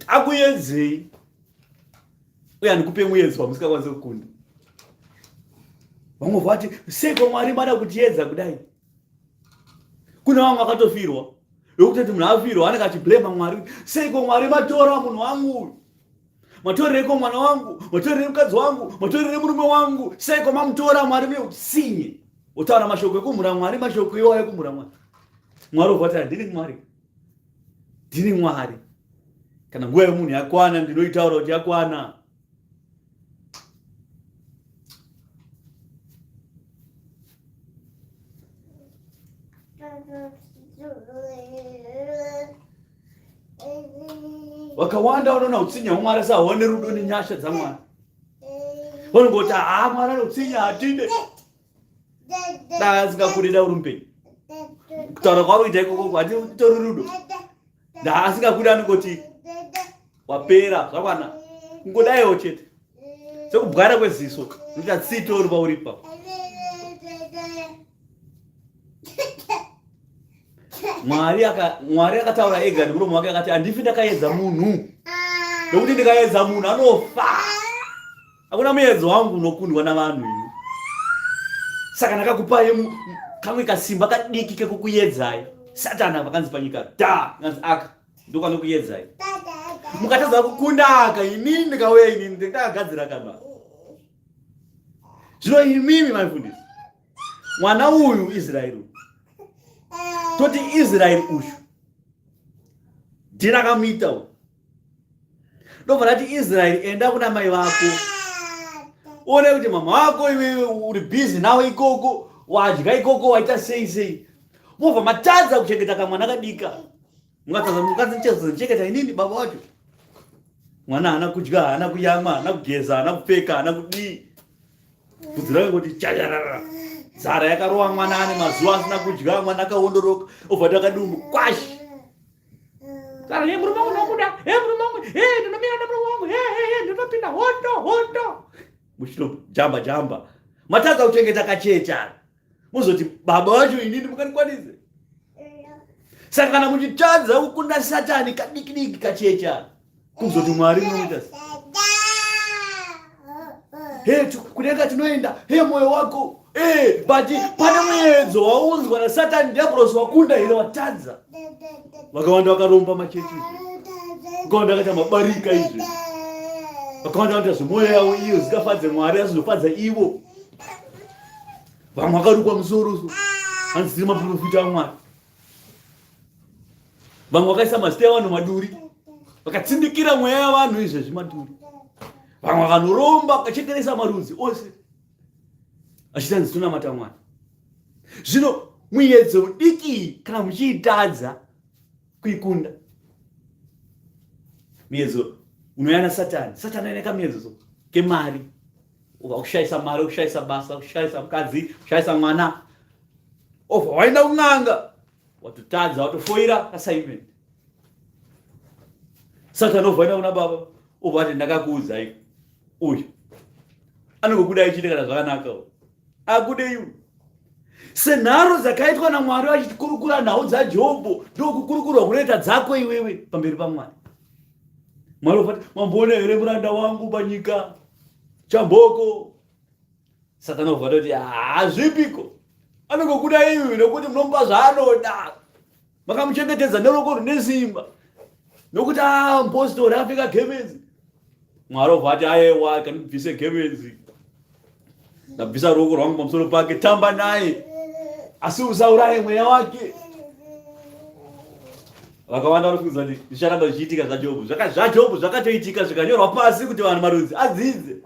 S1: Akuedzei. Uye ndikupe muedzi wamusingakwanisi kukunda. Vamwe vati seiko Mwari mada kutiedza kudai? Kuna vamwe vakatofirwa. Yokutoti munhu afirwa anenge achiblame Mwari. Seiko Mwari matora munhu wangu? Matorereko mwana wangu, matorere mukadzi wangu, matorere murume wangu. Seiko mamutora Mwari mune utsinye? Utaura mashoko ekumhura Mwari, mashoko iwayo ekumhura Mwari. Mwari ovati ndini Mwari. Ndini Mwari. Kana nguva yemunhu yakwana, ndinoitaura kuti yakwana. Wakawanda wanoona utsinya hwaMwari saone rudo nenyasha dzaMwari. Vanongoti Mwari anotsinya hatinde. Asingakudida uri mupenyu. Kutaura kwaroita ikoko hatitori rudo. Asingakudida anongoti wapera zvakwana. Kungodaiwo chete. Sekubwara kweziso. Kuti hatsitori pauripa. Mwari akataura ega nemuromo wake akati handifi ndakaedza munhu. Nokuti ndikaedza munhu anofa. Hakuna muedzo wangu unokundwa navanhu. Saka ndakakupai kamwe kasimba kadiki kekukuedzai. Satani vakanzi panyika nganzi aka ndokanokuedzai. Mukatadza kukunda aka, inini ndikauya inini ndakagadzira kana. Zvino imimi maifundisi. Mwana uyu Israeri. Toti Israeri ushu ndinakamuita uyu. Ndobva ndati Israeri enda kuna mai vako. Uone kuti mama wako iwewe uri busy nawe ikoko, wadya ikoko, waita sei. Mobva matadza kuchengeta kamwana kadika. Mukatadza mukazichengeta inini baba wacho. Mwana haana kudya, haana kuyamwa, haana kugeza, haana kupfeka, haana kudii. Bvudzi rake kuti chajarara. Zara yakarova mwana ane mazuva asina kudya, mwana akaondoroka, obva takadumbu kwashi. Zara murume wangu nokuda, murume wangu, ndinomira nomurume wangu, ndinopinda hondo. Muchino jamba. Matadza kuchengeta kachecha. Muzoti baba wacho inini mukandikwanise. Saka kana muchitadza kukunda Satani kadiki kachecha, kuzoti Mwari munoita kudenga tinoenda, moyo wako. But pane muedzo waunzwa naSatani Diablos wakunda here watadza. Vakawanda vakaromba machechi. Vakawanda vakaita mabarika izvi. Vakawanda vakaita zvemwoyo yavo iyo zikafadze Mwari azvinofadza ivo. Vamwe vakarukwa musoro. Hanzi dziri maprofita aMwari. Vamwe vakaisa mazita evanhu maduri, vakatsindikira mweya yavanhu izvezvi maduri. Vamwe vakanoromba vakachekeresa marudzi ose achitanzi tonamata Mwari. Zvino muyedzo mudiki kana muchiitadza kuikunda, muyedzo unoyana Satani. Satani aine muyedzo kemari, ukakushayisa mari, kushayisa basa, kushayisa mukadzi, kushayisa mwana, obva waenda kun'anga, watotadza, watofoira assignment. Satani obva waenda kuna baba, obva wati ndakakuudzai uyu anongokuda ichite kana zvakanaka, akude iwe. Senharo dzakaitwa naMwari vachitikurukura nhau dzaJobho, ndokukurukurwa kunoita dzako iwewe pamberi paMwari. Mwari ofati mwamboona here muranda wangu panyika chamboko. Satani obva kuti hazvipiko, anongokuda iwe nokuti munomupa zvaanoda, makamuchengetedza neroko rune simba, nokuti mupostori apfeka gemenzi. Mwari obva ati aiwa, kanibvise gemenzi, ndabvisa ruoko rwangu pamusoro pake, tamba naye, asi usauraye mweya wake. Vakawanda vanofungidzwa kuti zvicharamba zvichiitika zvaJobho. ZvaJobho zvakatoitika zvikanyorwa pasi kuti vanhu marudzi adzidze.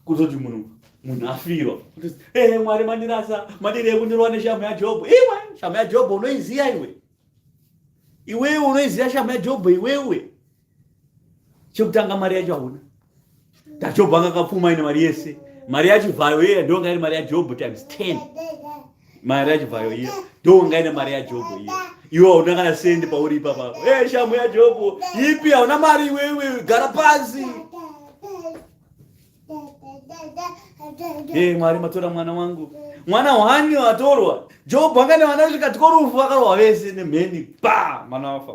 S1: Kutoti munhu afirwa, Mwari mandirasa, madirei kundirwa neshamu yaJobho. Iwe shamu yaJobho unoiziya iwe? Iwewe unoiziya shamu yaJobho iwewe? Chekutanga mari yacho hauna. DaJobho anga akapfuma ine mari yese. Mari yachivhayo iye ndonga ine mari yaJobho times 10. Mari yachivhayo iye ndonga ine mari yaJobho iye. Iwe unangana sendi pauri ipapo. Shamu yaJobho ipi? Hauna mari iwewe, gara pasi. Mwari matora mwana wangu. Mwana wani watorwa. Jobho anga nevana vasvika tikorufu vakarwa vese nemheni. Mwana wafa.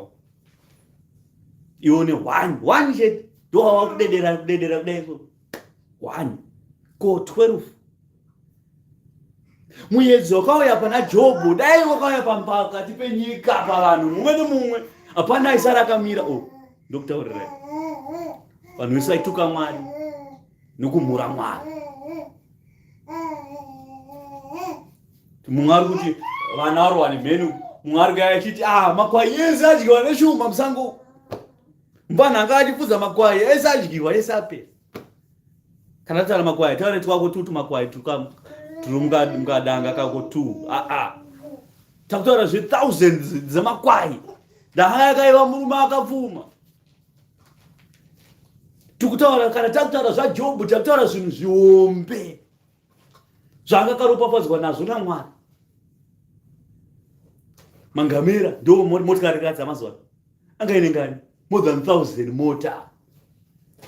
S1: Ione one chete ndo wava kudedera kudaiko. 1 ko 12. Muyedzo wakauya pana Jobho, dai wakauya pakati penyika pavanhu mumwe nemumwe, hapana aisara akamira. Ndokutaurirai, vanhu vese vaituka Mwari nokumhura Mwari. Mumwe ari kuti vana varwa nemheni, mumwe ari kuya achiti makwai ese adyiwa neshumba musango. Mvanhu anga achifudza makwai ese adyiwa, ese apera. Kana taura makwai, taura twako tutu makwai turi mukadanga kako 2. Takutaura thousands dzemakwai. Ndanga yakaiva murume akapfuma. Tikutaura kana takutaura zvaJobho, takutaura zvinhu zviombe zvanga karopafadzwa nazvo naMwari. Mangamera ndo motikari kadza mazuva anga ine ngani more than 1000 mota.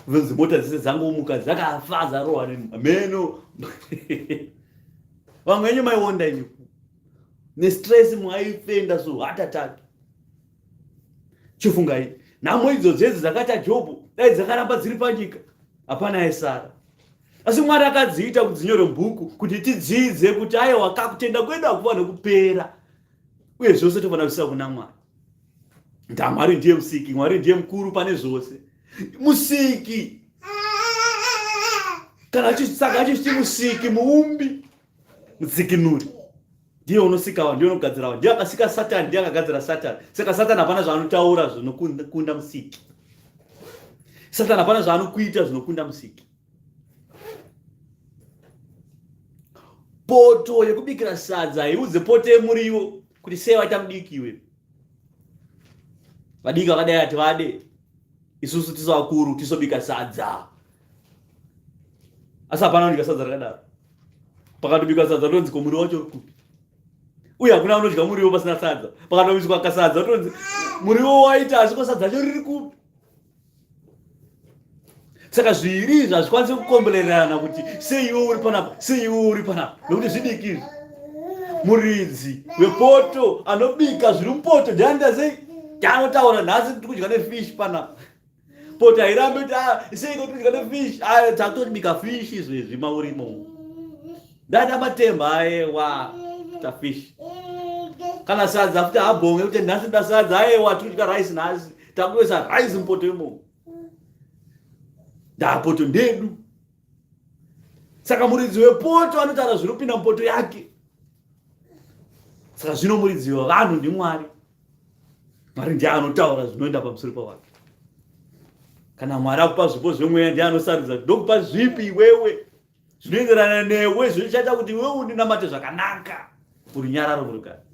S1: Venzi mota dzese dzangomuka dzakafa dzarohwa nemheno. Vamwe venyu maionda inyu nestress mwaifenda so heart attack. Chifungai nhamo idzodzo dzedzi dzakaita Jobho dai dzakaramba dziri panyika, hapana aisara. Asi Mwari akadziita kuti dzinyore bhuku kuti tidzidze kuti aiwa kakutenda kwedu hakufanira kupera, uye zvose tofanira kuisa kuna Mwari. Mwari ndiye musiki, Mwari ndiye mukuru pane zvose. Musiki kana saka achiti musiki, muumbi, mudzikinuri, ndiye unosika vanhu, ndiye unogadzira vanhu, ndiye akasika Satani, ndiye akagadzira Satani. Saka Satani hapana zvaanotaura zvinokunda musiki. Satani hapana zvaanokuita zvinokunda musiki. Poto yekubikira sadza iudze poto yemuriwo kuti sei waita mudiki iwe. Vadiki vakadai ati vade, isusu tiso vakuru tisobika sadza. Asi hapana unodya sadza rakadaro. Pakatobikwa sadza tonzi ko muriwo wacho kupi. Uye hakuna unodya muriwo pasina sadza. Pakatobiswa kasadza tonzi muriwo waita asi ko sadza cho riri kupi. Saka zviri zvazvikwanise kukombererana kuti sei iwe uri panapa, sei iwe uri panapa, nokuti zvidiki. Muridzi wepoto anobika zviri mupoto ndiandazei anotaura nhasi tiri kudya nefish panapa. Poto hairambe kuti sei tiri kudya nefish, takutobika fish izvezvi maurimo. Ndada matemba aiwa tafish. Kana sadza futi abonge kuti nhasi ndasadza aiwa tiri kudya rice nhasi, takuisa rice mupoto imo. Ndapoto ndedu. Saka muridzi wepoto anotaura zvinopinda mupoto yake. Saka zvino muridzi wevanhu ndiMwari. Mwari ndiye anotaura zvinoenda pamusoro pawake. Kana Mwari akupa zvipo zvemweya ndiye anosarudza ndokupa zvipi iwewe zvinoenderana newe zvinochaita kuti iwewe undinamate zvakanaka uri nyararo murikati.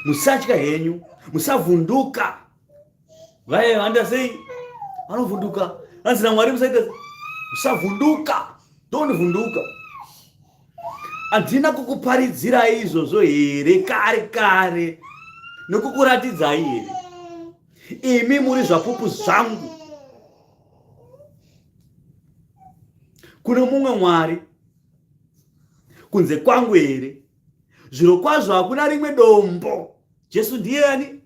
S1: Musatya henyu, musavhunduka. Vaya sei vanovhunduka. Anzi naMwari musaita musavhunduka. Don't vhunduka. Andina kukuparidzira izvozvo here kare nokukuratidzai here? Imi muri zvapupu zvangu. Kune mumwe Mwari kunze kwangu here? Zviro kwazvo hakuna rimwe dombo. Jesu ndiye ani?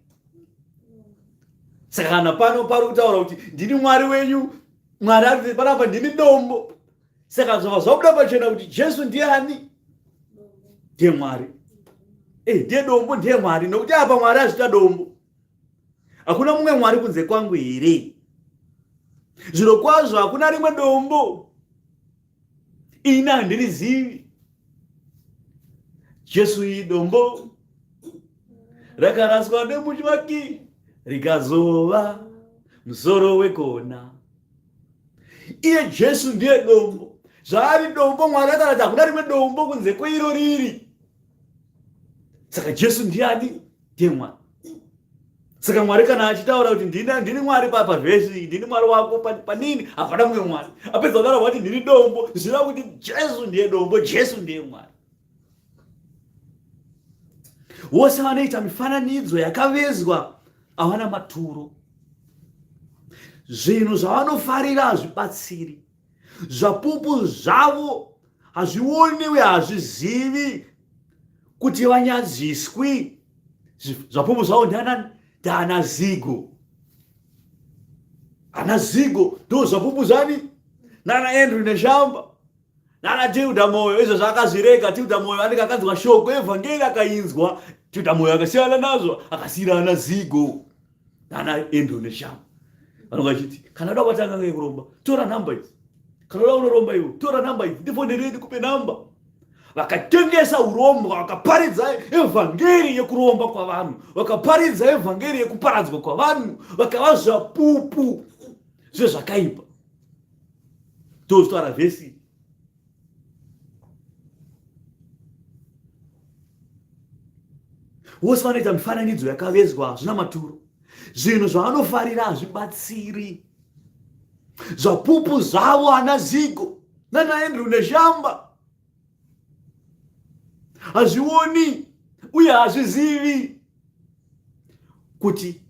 S1: Saka kana pano pari kutaura kuti ndini Mwari wenyu, Mwari ari panapa ndini dombo. Saka zvava zvabuda pachena kuti Jesu ndiye ani? Ndiye Mwari. Ndiye dombo, ndiye Mwari. Nokuti apa Mwari azvita dombo. Hakuna mumwe Mwari kunze kwangu here? Zviro kwazvo hakuna rimwe dombo. Ina handirizivi. Jesu idombo rakaraswa nemuchwaki rikazova musoro wekona. Iye Jesu ndiye dombo. Zvaari dombo Mwari akarati hakuna rimwe dombo kunze kweiro riri. Saka Jesu ndiani? Ndiye Mwari. Saka Mwari kana achitaura kuti ndini Mwari pavhesi, ndini Mwari wako panini, hapana mumwe Mwari. Apedza kutaura kuti ndini dombo, zvichida kuti Jesu ndiye dombo, Jesu ndiye Mwari. Vose vanoita mifananidzo yakavezwa havana maturo. Zvinhu zvavanofarira hazvibatsiri. Zvapupu zvavo hazvioni uye hazvizivi kuti vanyadziswi. Zvapupu zvavo ndiana Zigo. Ana Zigo ndo zvapupu zvani? Nana Andrew Neshamba, nana Tilda Moyo. Izvo zvakazvireka. Tilda Moyo anenge akanzwa shoko evhangeri akainzwa. Tilda Moyo akasiyana nazvo akasiyira ana Zigo nana Andrew Neshamba. Vanonga vachiti kana uda kubatanga ngekuromba tora namba idzi. Kana uda kunoromba iwe tora namba idzi. Ndifonere ndikupe namba. Vakatengesa urombo, vakaparidza evhangeri yekuromba kwavanhu, vakaparidza evhangeri yekuparadzwa kwavanhu, vakava zvapupu zvezvakaipa. Tozvitwara vhesi. Vose vanoita mifananidzo yakavezwa hazvina maturo. Zvinhu zvavanofarira hazvibatsiri. Zvapupu zvavo ana Zigo nana Andrew Neshamba hazvioni uye hazvizivi kuti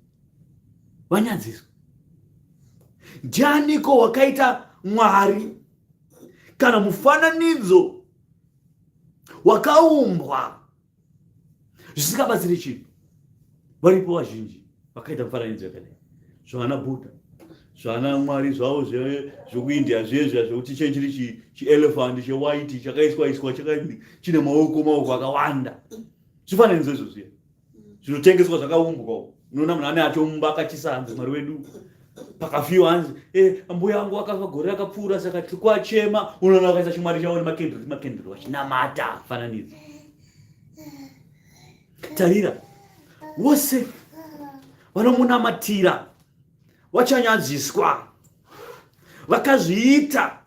S1: vanyadziswa. Ndianiko wakaita Mwari kana mufananidzo wakaumbwa zvisingabatsiri chinhu? Varipo vazhinji vakaita mifananidzo yakadai. Zvana Budha, zvana Mwari zvavo zvekuIndia zvezva zvekuti chiri chielephant chewaiti chakaiswa chine maoko akawanda. Zvifananidzo izvo zviya zvinotengeswa zvakaumbwa. Unoona munhu ane achoumba akachisanza Mwari wedu. Pakafiwa hanzi ambuya angu akafa gore rakapfuura saka tiri kuachema. Unoona akaisa chimwari chavo nemakenduru vachinamata fananidzo. Tarira, vose vanomunamatira vachanyadziswa. Vakazviita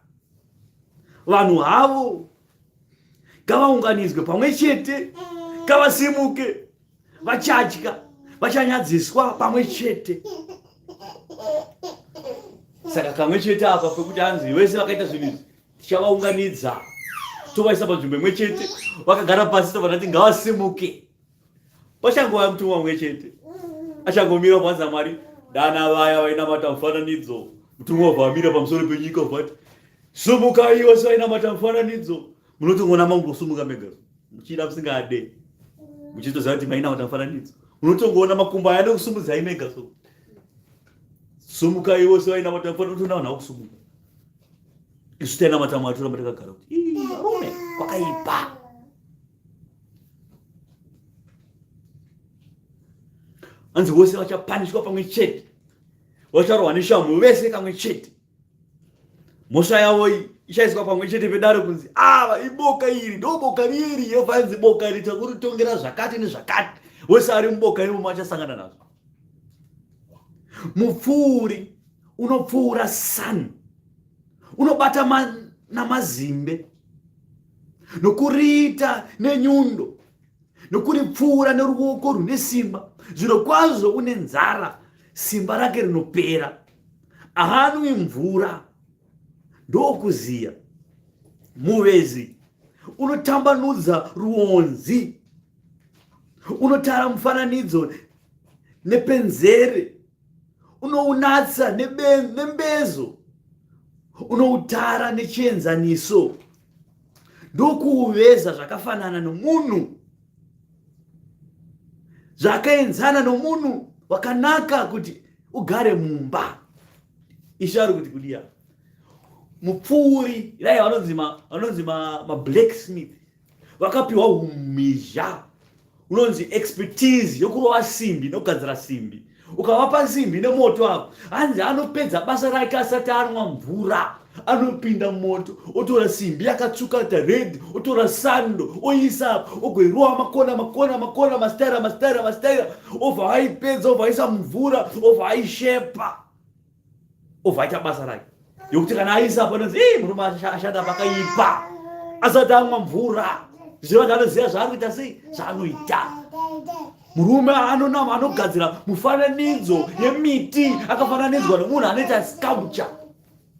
S1: vanhu havo ngavaunganidzwe pamwe chete, ngavasimuke, vachadya, vachanyadziswa pamwe chete. Saka kamwe chete apa pekuti hanzi vese vakaita zvinhu izvi tichavaunganidza tovaisa panzvimbo imwe chete, vakagara pasi tovanati ngavasimuke. Pachangova mutumwa mumwe chete achangomira panza Mwari dana vaya vainamata mufananidzo. Mutumwa wabva amira pamusoro penyika vati sumukai vose vainamata mufananidzo. Munotongona mangosumuka mega muchida musingade muchitoziva kuti mainamata mufananidzo. Munotongona makumbo aya nekusumudzai mega. So sumukai vose vainamata mufananidzo. Toona vanhu vakusumuka. Isu tainamata Mwari toramba takagara kuti varume kwakaipa. Hanzi vose vachapanishwa pamwe chete, vacharohwa neshamhu vese kamwe chete. Mhosva yavo iyi ishaiswa pamwe chete pedare kunzi iboka iri ndoboka riri yofanzi boka iri takuritongera zvakati nezvakati, wese ari muboka iri mumachasangana nazvo. Mupfuuri unopfuura sani, unobata namazimbe nokuriita nenyundo, nokuripfuura neruoko rune simba. Zviro kwazvo une nzara, simba rake rinopera. Ahanwi mvura, ndokuziya. Muvezi unotambanudza ruonzi, unotara mufananidzo nepenzere, unounatsa nembezo, unoutara nechienzaniso, ndokuuveza zvakafanana nomunhu, zvakaenzana nomunhu wakanaka kuti ugare mumba. Ishari kuti kudia mupfuuri rai vanonzi blacksmith vakapiwa umhizha unonzi expertise yokurova simbi nokugadzira simbi. Ukavapa simbi nemoto apo, hanzi anopedza basa rake asati anwa mvura. Anopinda moto, otora simbi yakatsvuka red, otora sando, oisa, ogoirova makona, mastaira, obva aipedza, obva aisa mvura, obva aishepa, obva aita basa rake. Yokuti kana aisa panonzi murume ashanda pakaipa asati amwa mvura. Zviva zvanoziva zvaari kuita sei, zvaanoita. Murume anogadzira mufananidzo yemiti akafananidzwa nomunhu anoita sculpture.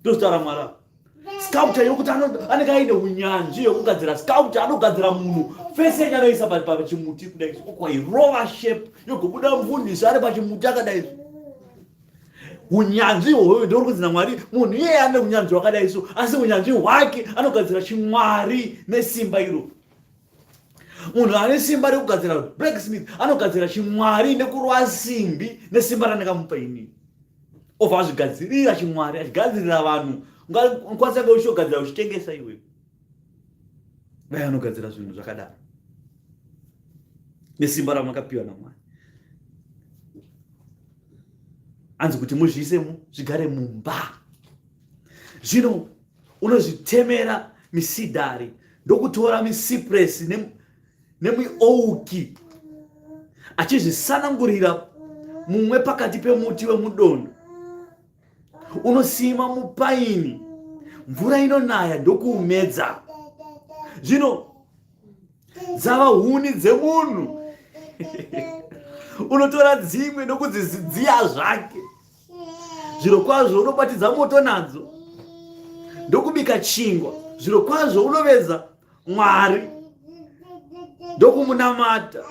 S1: Ndositaura Mwari. Sculpture yokuti anenge aine unyanzvi yokugadzira sculpture, anogadzira munhu fese yenye anoisa pachimuti kudai, okwairowa shape yogobuda mufundisi ari pachimuti akadai. Unyanzvi hwohwo ndori kunzi naMwari munhu iyeye ane unyanzvi hwakadai so, asi unyanzvi hwake anogadzira chimwari nesimba iro. Munhu ane simba rekugadzira blacksmith anogadzira chimwari nekurova simbi nesimba ranakamupa inini. Obva azvigadzirira chimwari, achigadzirira vanhu. Ungakwanisa uchigadzira uchitengesa iwewe. Vai anogadzira zvinhu zvakadaro nesimba ramakapiwa naMwari. Anzi kuti muzviisemo zvigare mumba. Zvino unozvitemera misidhari, ndokutora misipresi nemiouki, achizvisanangurira mumwe pakati pemuti wemudondo. Unosima mupaini, mvura inonaya ndokuumedza. Zvino dzava huni dzemunhu. Unotora dzimwe nokudzidziya zvake. Zviro kwazvo unobatidza moto nadzo, ndokubika chingwa. Zviro kwazvo unoveza Mwari, ndokumunamata.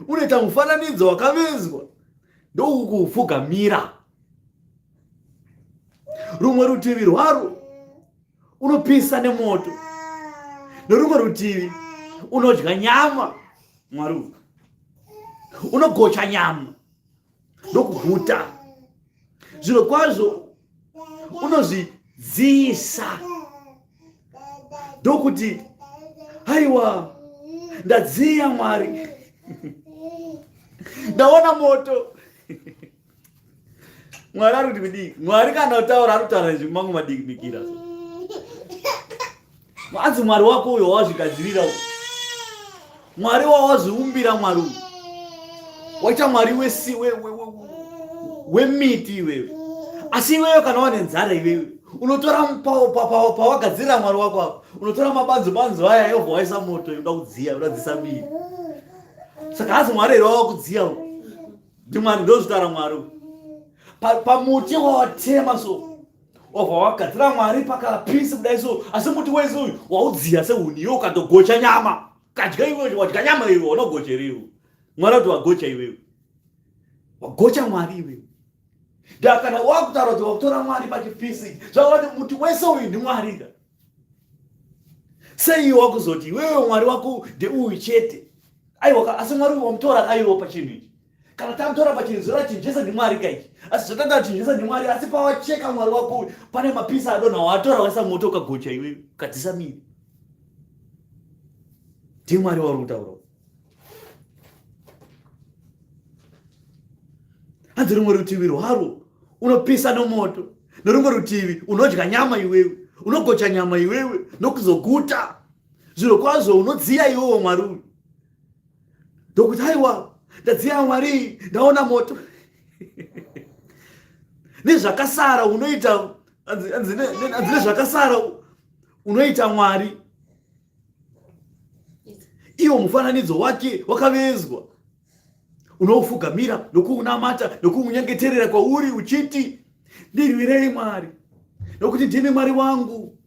S1: Unoita mufananidzo wakavezwa, ndokukupfugamira. Rumwe rutivi rwaro unopisa nemoto, nerumwe rutivi unodya nyama. Mwari unogocha nyama ndokuguta. Zviro kwazvo unozvidziisa, ndokuti haiwa ndadziya Mwari, ndaona moto. Mwari ari kuti kudii? Mwari kana kutaura arikutaura nezvimangu madikidikira. Anzi Mwari wako uyo wazvigadzirira, Mwari wawazviumbira. Mwari waita Mwari wemiti iwewe. Asi iwewe kana wane nzara iwewe unotora pawagadzirira Mwari wako apo, unotora mabanzo aya yobva waisa moto yoda kudziya, uradzisa miri. Saka hanzi Mwari ero wakudziya ndimwari, ndozvitaura Mwari. Pamuti wawatema so, obva wagadzira Mwari pakapisi kudai so, asi muti wese uyu waudziya sehuni, iwe ukatogocha nyama. Kadya iwewe, wadya nyama iwewe, unogocherewo. Mwari kuti wagocha iwewe, wagocha Mwari iwewe. Ndakana wakutaura kuti wakutora Mwari pachipisi, zvava kuti muti wese uyu ndimwari. Sei wakuzoti iwewe Mwari wako ndeuyu chete? Aiwa, asi Mwari wamutora aiwa pachinhu ichi. Kana tamutora pachinhu zora chinjesa ndimwari kaichi. Asi zvatanga chinjesa ndimwari, asi pawacheka Mwari wako pane mapisa adonha watora waisa moto ukagocha iwewe, ukadzisa miri. Ndimwari wari kutaura. Hanzi rumwe rutivi rwaro unopisa nomoto, nerumwe rutivi unodya nyama iwewe.
S2: unogocha nyama iwewe nokuzoguta. Zviro kwazvo unodziya iwewo Mwari uyu. Ndokuti haiwa ndadziya Mwari ndaona moto. Nezvakasara unoita anzine zvakasara unoita Mwari. Iwo mufananidzo wake wakavezwa. Unofugamira nokuunamata nokuunyengeterera kwauri uchiti ndirwirei Mwari nokuti ndimi Mwari wangu.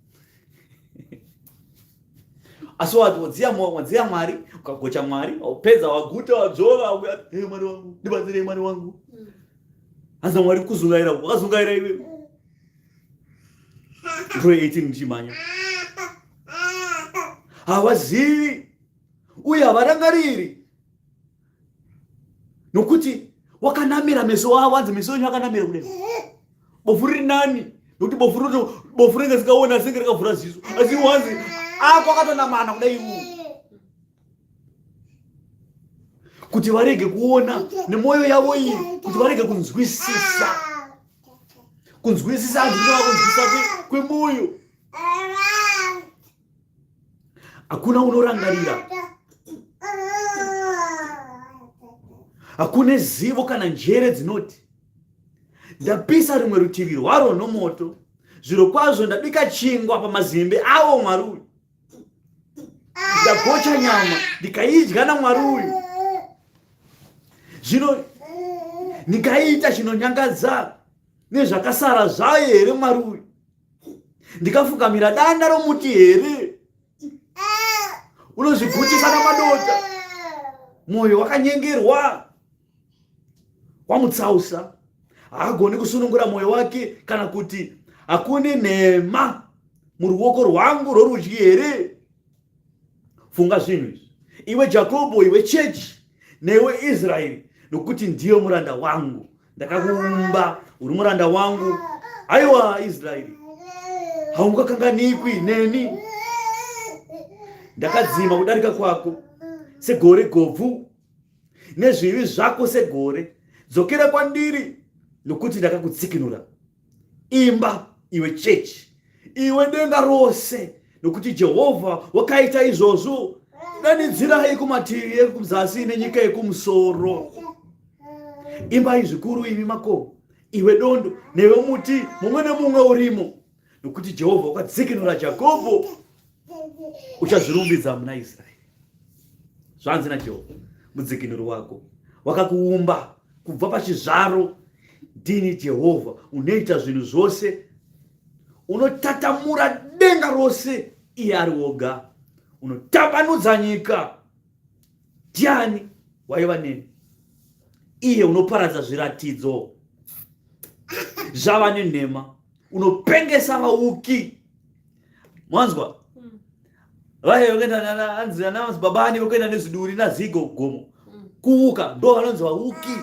S2: Asi wadziya Mwari ukagocha Mwari upedza waguta wadzora uya Mwari wangu ndibatsirei Mwari wangu. Hanza Mwari kuzungaira wakazungaira iwe. Ndiro 18 ndichimanya. Hawazivi uye havarangariri nokuti wakanamira meso avo. Hanzi meso enyu akanamira kudai. Bofu riri nani nokuti bofu ringe sikaona senge rakavhura ziso. Asi wanzi ako akatonamana kudai ivo kuti varege kuona nemwoyo yavo iyi, kuti varege kunzwisisa. Kunzwisisa handinova kunzwisisa kwemwoyo. Hakuna unorangarira, hakuna zivo kana njere dzinoti ndapisa rimwe rutivi rwaro nomoto. Zviro kwazvo ndabika chingwa pamazimbe avo Mwari uyu. Ndagocha nyama ndikaidya naMwari uyu. Zvino ndikaita chinonyangadza nezvakasara zvayo here Mwari uyu. Ndikafugamira danda romuti here. Unozvigutisa namadota. Mwoyo wakanyengerwa wamutsausa. Haagoni kusunungura mwoyo wake kana kuti hakune nhema muruoko rwangu rworudyi here. Funga zvinhu izvi iwe Jakobho, iwe chechi newe Israeri, nokuti ndiyo muranda wangu. Ndakakuumba uri muranda wangu. Aiwa Israeri, haungakanganikwi neni. Ndakadzima kudarika kwako segore gobvu, nezvivi zvako segore. Dzokera kwandiri nokuti ndakakutsikinura. Imba iwe chechi, iwe denga rose, nokuti Jehovha wakaita izvozvo. Danidzirai kumativi ekuzasi nenyika yekumusoro. Imbai zvikuru imi makomo, iwe dondo newe muti mumwe nemumwe urimo, nokuti Jehovha wakadzikinura Jakobho, uchazvirumbidza muna Israeri. Zvanzi naJehovha mudzikinuri wako. Wakakuumba kubva pachizvaro. Ndini Jehovha unoita zvinhu zvose. Unotatamura denga rose iye ari woga. Unotambanudza nyika. Ndiani waiva neni? Iye unoparadza zviratidzo zvava nenhema. Unopengesa vauki. Mwanzwa? Vaye wakaenda anzi babani wakaenda nezviduri nazigo gomo. Kuuka ndo vanonzi vauki.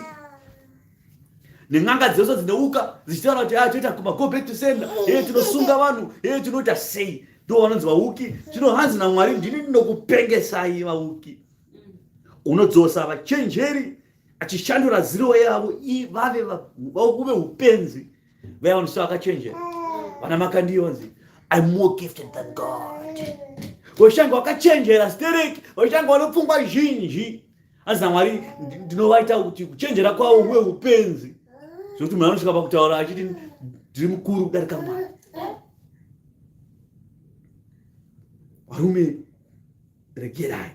S2: Nen'anga dzose dzinouka dzichitaura kuti toita go back to sender. Tinosunga vanhu, tinoita sei. Ndo vanonzi vauki. Zvino hanzi naMwari ndini ndinokupengesai vauki. Unodzosa vachenjeri achishandura ziro yavo vave upenzi. Vaya vanhu vakachenjera. Vana makandionzi I'm more gifted than God. Vashanga vakachenjera stereki, vashanga vanopfungwa zhinji. Hanzi naMwari ndinovaita kuti kuchenjera kwavo uve upenzi. Zvokuti munhu anosvika pakutaura achiti ndiri mukuru kudarika Mwari. Varume, regerai.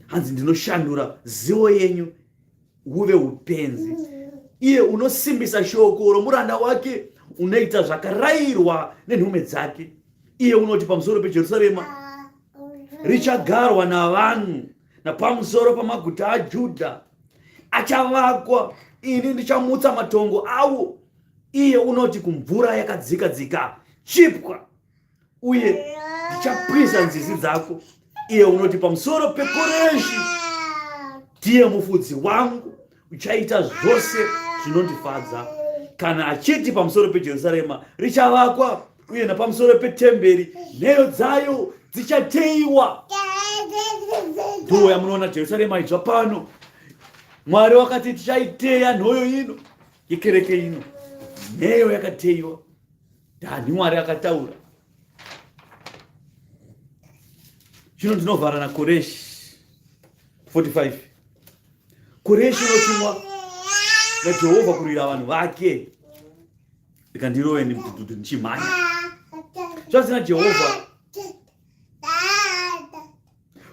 S2: Hanzi ndinoshandura zivo yenyu uve upenzi. Iye unosimbisa shoko romuranda wake, unoita zvakarayirwa nenhume dzake. Iye unoti pamusoro peJerusarema richagarwa navanhu, napamusoro pamaguta aJudha achavakwa. Ini ndichamutsa matongo avo. Iye unoti kumvura yakadzika-dzika chipwa, uye ndichapwisa nzizi dzako. Iye unoti pamusoro peKoreshi ndiye mufudzi wangu, uchaita zvose zvinondifadza. Kana achiti pamusoro peJerusarema richavakwa, uye napamusoro petemberi nheyo dzayo dzichateiwa. Ndo yamunoona Jerusarema idzva pano. Mwari wakati tichaiteya nhoyo ino yekereke ino, nheyo yakateiwa. Ndani Mwari akataura. Zvino ndinovhara naKoreshi 45. Koreshi unotumwa naJehovha kurwira vanhu vake. Ndikandirove ndimududu ndichimhanya. Zvanzi naJehovha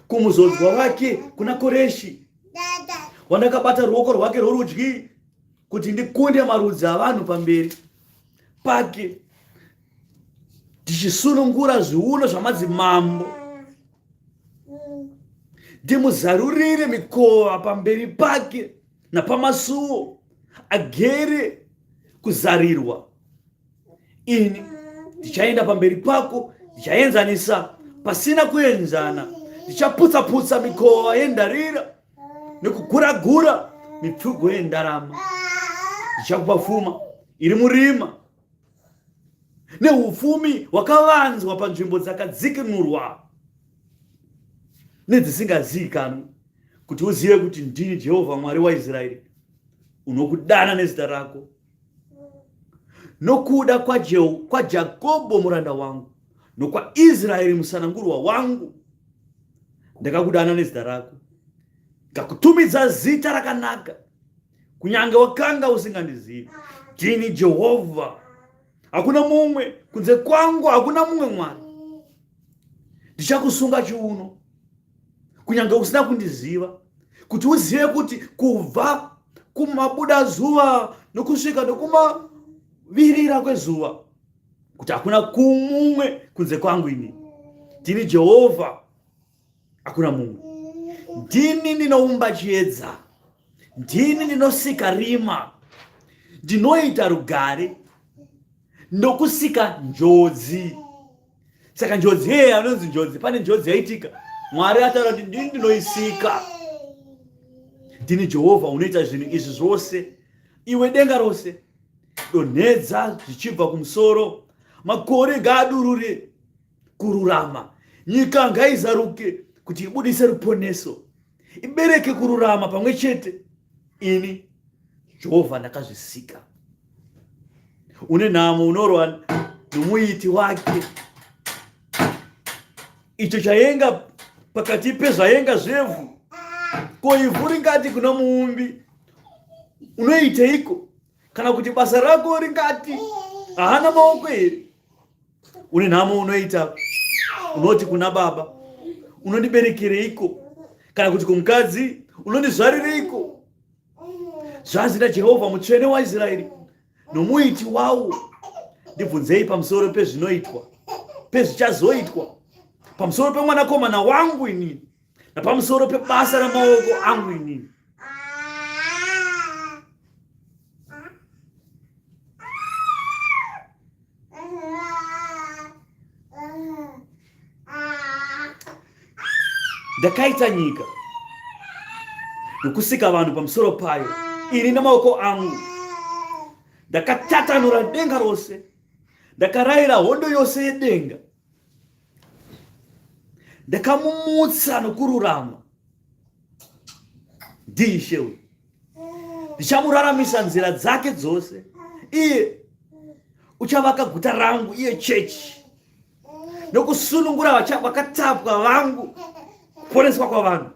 S2: kumuzodzwa wake kuna Koreshi, wandakabata ruoko rwake rworudyi kuti ndikunde marudzi avanhu pamberi pake, ndichisunungura zviuno zvamadzimambo, ndimuzarurire mikova pamberi pake napamasuo agere kuzarirwa. Ini ndichaenda pamberi pako, ndichaenzanisa pasina kuenzana, ndichaputsa-putsa mikova yendarira nekugura-gura mipfugo yendarama. Ndichakupa pfuma iri murima neupfumi hwakavanzwa panzvimbo dzakadzikinurwa nedzisingazivikanwi, kuti uzive kuti ndini Jehovha Mwari waIsraeri, unokudana nezita rako. Nokuda kwaJakobho muranda wangu, nokwaIsraeri musanangurwa wangu, ndakakudana nezita rako, ngakutumidza zita rakanaka, kunyange wakanga usingandizivi. Ndini Jehovha, hakuna mumwe kunze kwangu, hakuna mumwe Mwari. Ndichakusunga chiuno kunyange usina kundiziva, kuti uzive kuti kubva kumabuda zuva nokusvika nokumavirira kwezuva, kuti hakuna kumumwe kunze kwangu. Ini ndini Jehovha, hakuna mumwe. Ndini ndinoumba chiedza, ndini ndinosika rima, ndinoita rugare nokusika njodzi. Saka njodzi anonzi njodzi, pane njodzi yaitika, Mwari ataura kuti ndini ndinoisika. Ndini Jehovha unoita zvinhu izvi zvose. Iwe denga rose, donhedza zvichibva kumusoro, makore ngaadurure kururama, nyika ngaizaruke kuti ibudise ruponeso, ibereke kururama pamwe chete. Ini Jehovha ndakazvisika. Une nhamo unorwa nomuiti wake, icho chayenga pakati pezvayenga zvevhu. Ko ivhu ringati kuna muumbi, unoiteiko? Kana kuti basa rako ringati haana maoko here? Une nhamo unoita, unoti kuna baba, unondiberekereiko? Kana kuti kumukadzi, unondizvarireiko? Zvanzi naJehovha mutsvene waIsraeri nomuiti wawo, ndibvunzei pamusoro pezvinoitwa, pezvichazoitwa, pamusoro pemwanakomana wangu inini, napamusoro pebasa ramaoko angu inini. Ndakaita nyika nokusika vanhu pamusoro payo ini namaoko angu. Ndakatatanura denga rose, ndakarayira hondo yose yedenga, ndakamumutsa nokururama. Ndiishe uyu, ndichamuraramisa nzira dzake dzose. Iye uchavaka guta rangu, iye chechi, nokusunungura vakatapwa vangu, kuponeswa kwavanhu.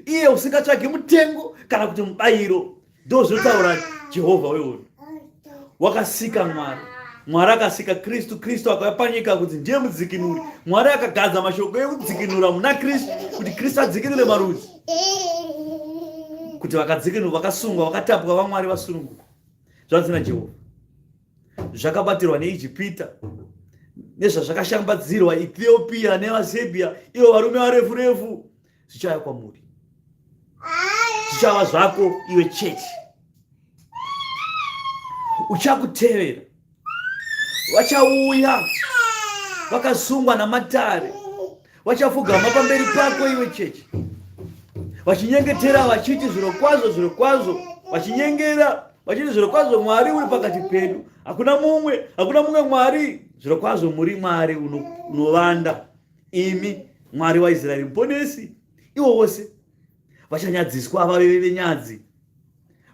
S2: Iye usingatsvagi mutengo kana kuti mubayiro. Ndozvinotaura Jehovha wehondo. Wakasika Mwari, Mwari akasika Kristu, Kristu akauya panyika kuti ndiye mudzikinuri. Mwari akagadza mashoko ekudzikinura muna Kristu, kuti Kristu adzikinure marudzi, kuti vakadzikinurwa, vakasungwa, vakatapwa vaMwari vasunungurwa. Zvanzi naJehovha, zvakabatirwa neIjipita, nezvazvakashambadzirwa Ethiopia nevaSebhia, ivo varume varefu refu, zvichauya kwamuri, zvichava zvako iwe chechi. Uchakutevera, vachauya vakasungwa namatare, vachapfugama pamberi pako iwe chechi, vachinyengetera vachiti zvirokwazvo, zvirokwazvo, vachinyengera vachiti zvirokwazvo Mwari uri pakati pedu, hakuna mumwe Mwari. Zvirokwazvo muri Mwari unovanda, imi Mwari waIsraeri muponesi. Ivo vose vachanyadziswa, vavevi venyadzi,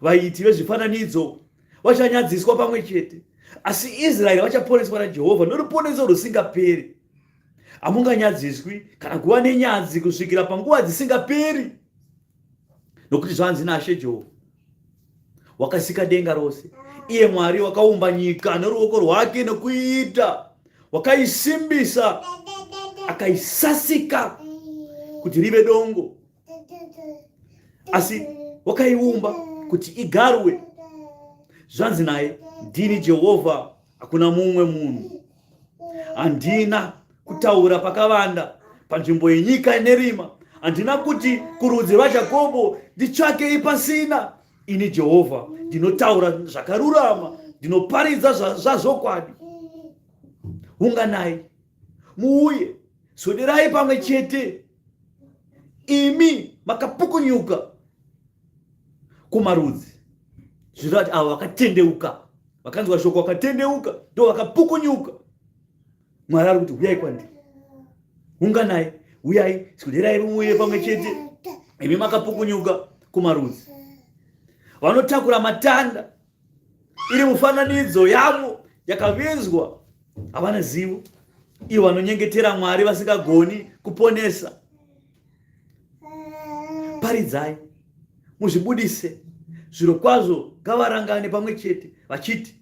S2: vaiti vezvifananidzo vachanyadziswa pamwe chete, asi Israeri vachaponeswa naJehovha noruponeso rusingaperi. Hamunganyadziswi kana kuva nenyadzi kusvikira panguva dzisingaperi, nokuti zvanzi naShe Jehovha wakasika denga rose, iye Mwari wakaumba nyika noruoko rwake nokuiita, wakaisimbisa akaisasika kuti rive dongo, asi wakaiumba kuti igarwe. Zvanzi naye, ndini Jehovha, hakuna mumwe munhu. Handina kutaura pakavanda panzvimbo yenyika nerima. Handina kuti kurudzi rwaJakobho nditsvakei pasina. Ini Jehovha ndinotaura zvakarurama, ndinoparidza zvazvokwadi. Unganai, muuye, swederai pamwe chete, imi makapukunyuka kumarudzi. Zvirati avo vakatendeuka, vakanzwa shoko vakatendeuka, ndo vakapukunyuka. Mwari ari kuti uyai kwandiri. Unganai, uyai, swederai muuye pamwe chete, imi makapukunyuka kumarudzi. Vanotakura matanda, iri mufananidzo yavo yakavezwa, havana zivo. Ivo vanonyengetera Mwari vasingagoni kuponesa. Paridzai, muzvibudise, zviro kwazvo ngavarangane pamwe chete vachiti,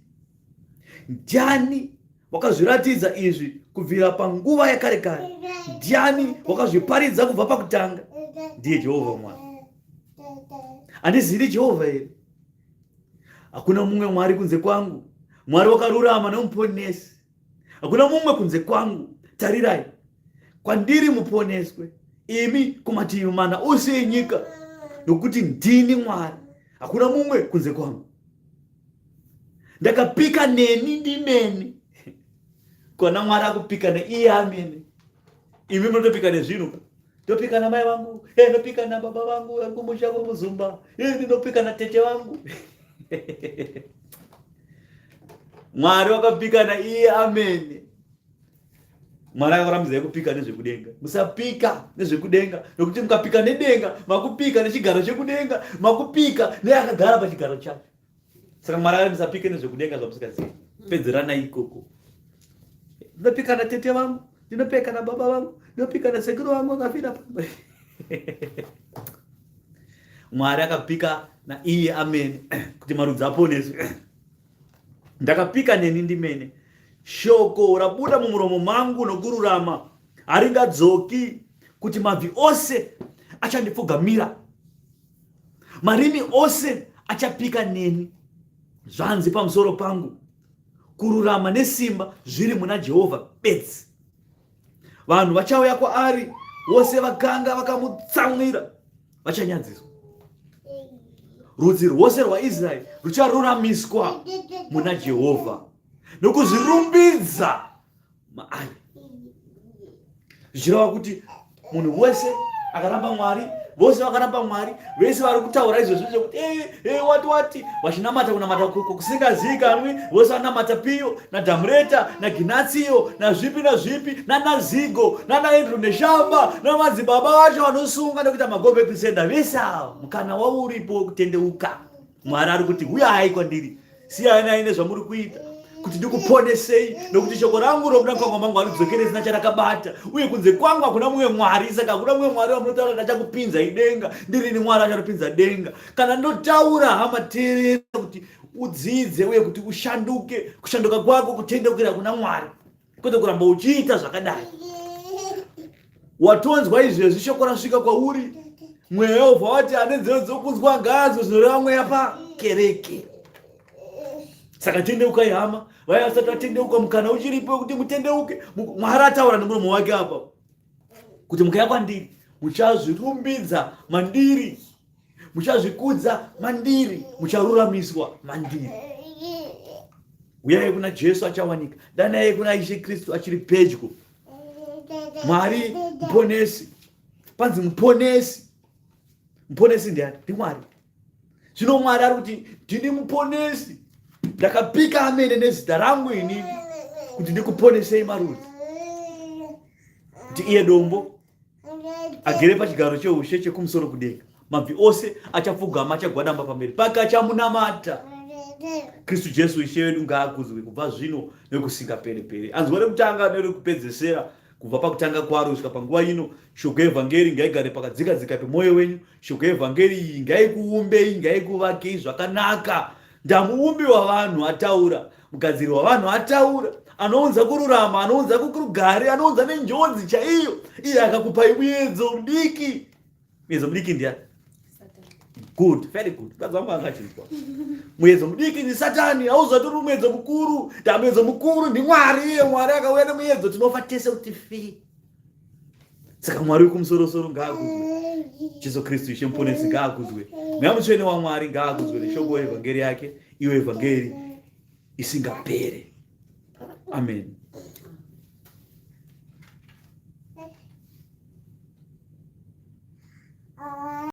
S2: ndiani wakazviratidza izvi kubvira panguva yakare kare? Ndiani wakazviparidza kubva pakutanga? Ndiye Jehovha Mwari. Handizivi Jehovha here? Hakuna mumwe Mwari kunze kwangu, Mwari wakarurama nomuponesi. Hakuna mumwe kunze kwangu. Tarirai, kwandiri muponeswe, imi kumativi mana ose enyika, nokuti ndini Mwari, hakuna mumwe kunze kwangu. Ndakapika neni ndimene. Kona Mwari akupika neiye amene. Imi munotopika nezvinhu. Ndopika na mai vangu, ndopika na baba vangu kumusha kumuzumba, ndinopika na tete vangu. Mwari wakapika na iye amene. Mwari akaramidza kupika nezvekudenga. Musapika nezvekudenga, nokuti mukapika nedenga, makupika nechigaro chekudenga, makupika neakagara pachigaro chake. Saka Mwari akati musapike nezvekudenga zvamusingazivi. Pedzerana ikoko. Ndinopika na tete vangu, ndinopika na baba vangu, ndinopika na sekuru vangu akafira pamwe. Mwari akapika na iye amene kuti marudzi aponeswe. Ndakapika neni ndimene. Shoko rabuda mumuromo mangu nokururama haringadzoki, kuti mabvi ose achandipfugamira, marimi ose achapika neni. Zvanzi pamusoro pangu, kururama nesimba zviri muna Jehovha bedzi. Vanhu vachauya kwaari, vose vakanga vakamutsamwira vachanyadziswa. Rudzi rwose rwaIsraeri rucharuramiswa muna Jehovha nokuzvirumbidza maari. Zvichireva kuti munhu wese akaramba Mwari, vose vakaramba Mwari, vese vari kutaura izvo zvino kuti wati vachinamata kunamata kusingazivikanwi, vose vanamata Piyo naDhamureta naGinatsiyo nazvipi naNazigo naNaendro neShamba namadzibaba vacho vanosunga nekuita magombe eprisenda. Vese ava mukana wavo uripo kutendeuka. Mwari ari kuti uyai kwandiri, siyanai nezvamuri kuita, kuti ndikuponesei, nokuti shoko rangu robuda kwangu mangu haridzokerei risina charakabata, uye kunze kwangu hakuna mumwe Mwari. Saka hakuna mumwe Mwari wamunotaura kuti achakupinza idenga. Ndirini Mwari achatopinza denga. Kana ndotaura, hama teerera kuti udzidze uye kuti ushanduke. Kushanduka kwako kutendeukira kuna Mwari, kwete kuramba uchiita zvakadai. Watonzwa izvezvi, shoko rasvika kwauri, mweya Jehovha wati ane nzeve dzokunzwa ngaazwe zvinoreva mweya pakereke. Saka tendeukai hama, vaya vasati vatendeuka mukana uchiripo kuti mutendeuke. Mwari ataura nemuromo wake apa kuti mukauya kwandiri muchazvirumbidza mandiri, muchazvikudza mandiri, mucharuramiswa mandiri. Uyai kuna Jesu achawanika, danai kuna Ishe Kristu achiri pedyo. Mwari muponesi, panzi muponesi. Muponesi ndiani? NdiMwari. Zvino Mwari ari kuti ndini muponesi, ndakapika amene nezita rangu inini kuti ndikuponesei marudzi. Kuti iye dombo agere pachigaro cheushe chekumusoro kudenga, mabvi ose achapfugama achagwadamba pamberi pake achamunamata. Kristu Jesu ishe wedu ngaakuzwe kubva zvino nekusingaperi-peri. Anzwa rekutanga nerekupedzesera, kubva pakutanga kwaro kusvika panguva ino. Shoko evhangeri ngaigare pakadzika-dzika pemwoyo wenyu. Shoko evhangeri iyi ngaikuumbei, ngaikuvakei zvakanaka. Ndamuumbi wavanhu ataura, mugadziri wavanhu ataura, anounza kururama, anounza kurugare, anounza nenjodzi chaiyo. Iye akakupai muedzo mudiki. Muedzo mudiki ndiani? Good, very good. Kadzamba akachinzwa. Muedzo mudiki ni Satani, hauzotori muedzo mukuru. Muedzo mukuru ndi Mwari, iye Mwari akauya nemuedzo, tinofa tese kuti fi. Saka Mwari wekumusoro-soro ngaakuzwe. Jesu Kristu ishe muponesi ngaakuzwe. Mweya mutsvene waMwari ngaakuzwe neshoko evhangeri yake, iyo evhangeri isingapere. Amen.